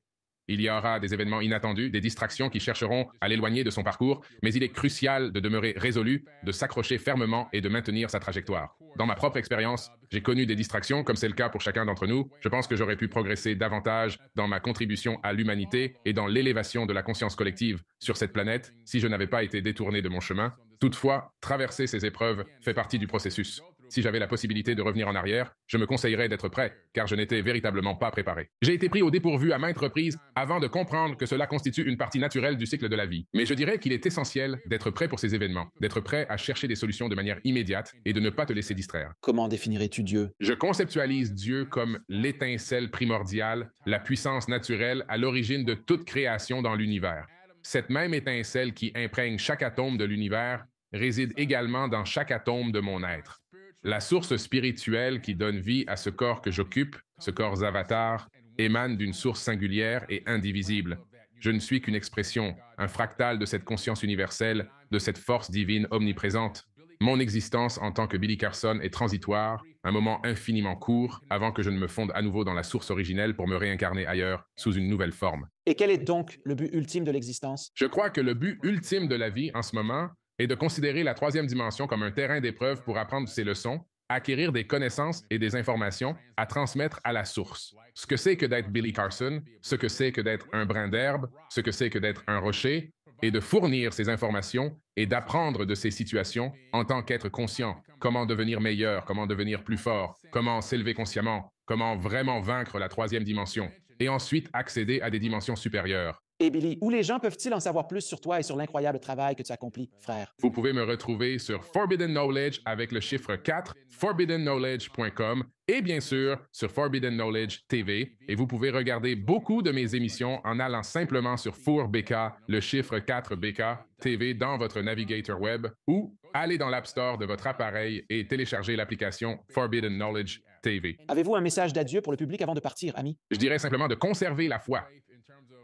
Il y aura des événements inattendus, des distractions qui chercheront à l'éloigner de son parcours, mais il est crucial de demeurer résolu, de s'accrocher fermement et de maintenir sa trajectoire. Dans ma propre expérience, j'ai connu des distractions, comme c'est le cas pour chacun d'entre nous. Je pense que j'aurais pu progresser davantage dans ma contribution à l'humanité et dans l'élévation de la conscience collective sur cette planète si je n'avais pas été détourné de mon chemin. Toutefois, traverser ces épreuves fait partie du processus. Si j'avais la possibilité de revenir en arrière, je me conseillerais d'être prêt, car je n'étais véritablement pas préparé. J'ai été pris au dépourvu à maintes reprises avant de comprendre que cela constitue une partie naturelle du cycle de la vie. Mais je dirais qu'il est essentiel d'être prêt pour ces événements, d'être prêt à chercher des solutions de manière immédiate et de ne pas te laisser distraire. Comment définirais-tu Dieu? Je conceptualise Dieu comme l'étincelle primordiale, la puissance naturelle à l'origine de toute création dans l'univers. Cette même étincelle qui imprègne chaque atome de l'univers réside également dans chaque atome de mon être. La source spirituelle qui donne vie à ce corps que j'occupe, ce corps avatar, émane d'une source singulière et indivisible. Je ne suis qu'une expression, un fractal de cette conscience universelle, de cette force divine omniprésente. Mon existence en tant que Billy Carson est transitoire, un moment infiniment court, avant que je ne me fonde à nouveau dans la source originelle pour me réincarner ailleurs, sous une nouvelle forme. Et quel est donc le but ultime de l'existence? Je crois que le but ultime de la vie en ce moment est de considérer la troisième dimension comme un terrain d'épreuve pour apprendre ses leçons, acquérir des connaissances et des informations à transmettre à la source. Ce que c'est que d'être Billy Carson, ce que c'est que d'être un brin d'herbe, ce que c'est que d'être un rocher, et de fournir ces informations et d'apprendre de ces situations en tant qu'être conscient. Comment devenir meilleur, comment devenir plus fort, comment s'élever consciemment, comment vraiment vaincre la troisième dimension, et ensuite accéder à des dimensions supérieures. Et Billy, où les gens peuvent-ils en savoir plus sur toi et sur l'incroyable travail que tu accomplis, frère? Vous pouvez me retrouver sur Forbidden Knowledge avec le chiffre 4, forbiddenknowledge.com et bien sûr sur Forbidden Knowledge TV. Et vous pouvez regarder beaucoup de mes émissions en allant simplement sur FourBK, le chiffre 4BK TV dans votre navigator web ou aller dans l'App Store de votre appareil et télécharger l'application Forbidden Knowledge TV. Avez-vous un message d'adieu pour le public avant de partir, ami? Je dirais simplement de conserver la foi.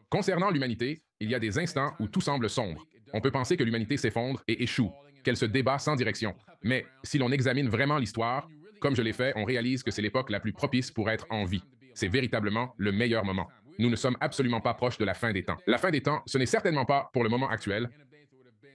Concernant l'humanité, il y a des instants où tout semble sombre. On peut penser que l'humanité s'effondre et échoue, qu'elle se débat sans direction. Mais si l'on examine vraiment l'histoire, comme je l'ai fait, on réalise que c'est l'époque la plus propice pour être en vie. C'est véritablement le meilleur moment. Nous ne sommes absolument pas proches de la fin des temps. La fin des temps, ce n'est certainement pas pour le moment actuel.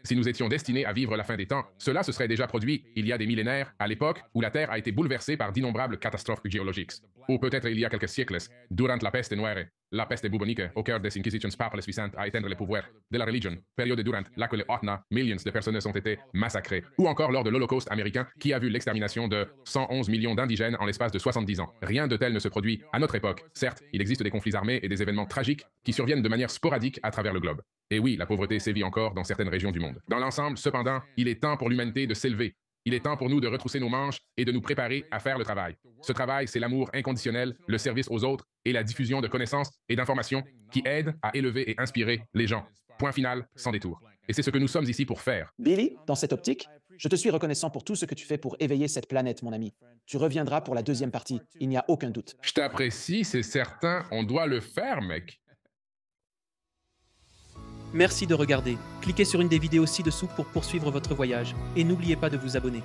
Si nous étions destinés à vivre la fin des temps, cela se serait déjà produit il y a des millénaires, à l'époque où la Terre a été bouleversée par d'innombrables catastrophes géologiques. Ou peut-être il y a quelques siècles, durant la peste noire, la peste bubonique, au cœur des inquisitions papales visant à éteindre les pouvoirs de la religion, période durant laquelle millions de personnes ont été massacrées. Ou encore lors de l'Holocauste américain, qui a vu l'extermination de 111 millions d'indigènes en l'espace de 70 ans. Rien de tel ne se produit à notre époque. Certes, il existe des conflits armés et des événements tragiques qui surviennent de manière sporadique à travers le globe. Et oui, la pauvreté sévit encore dans certaines régions du monde. Dans l'ensemble, cependant, il est temps pour l'humanité de s'élever. Il est temps pour nous de retrousser nos manches et de nous préparer à faire le travail. Ce travail, c'est l'amour inconditionnel, le service aux autres et la diffusion de connaissances et d'informations qui aident à élever et inspirer les gens. Point final, sans détour. Et c'est ce que nous sommes ici pour faire. Billy, dans cette optique, je te suis reconnaissant pour tout ce que tu fais pour éveiller cette planète, mon ami. Tu reviendras pour la deuxième partie, il n'y a aucun doute. Je t'apprécie, c'est certain, on doit le faire, mec. Merci de regarder. Cliquez sur une des vidéos ci-dessous pour poursuivre votre voyage et n'oubliez pas de vous abonner.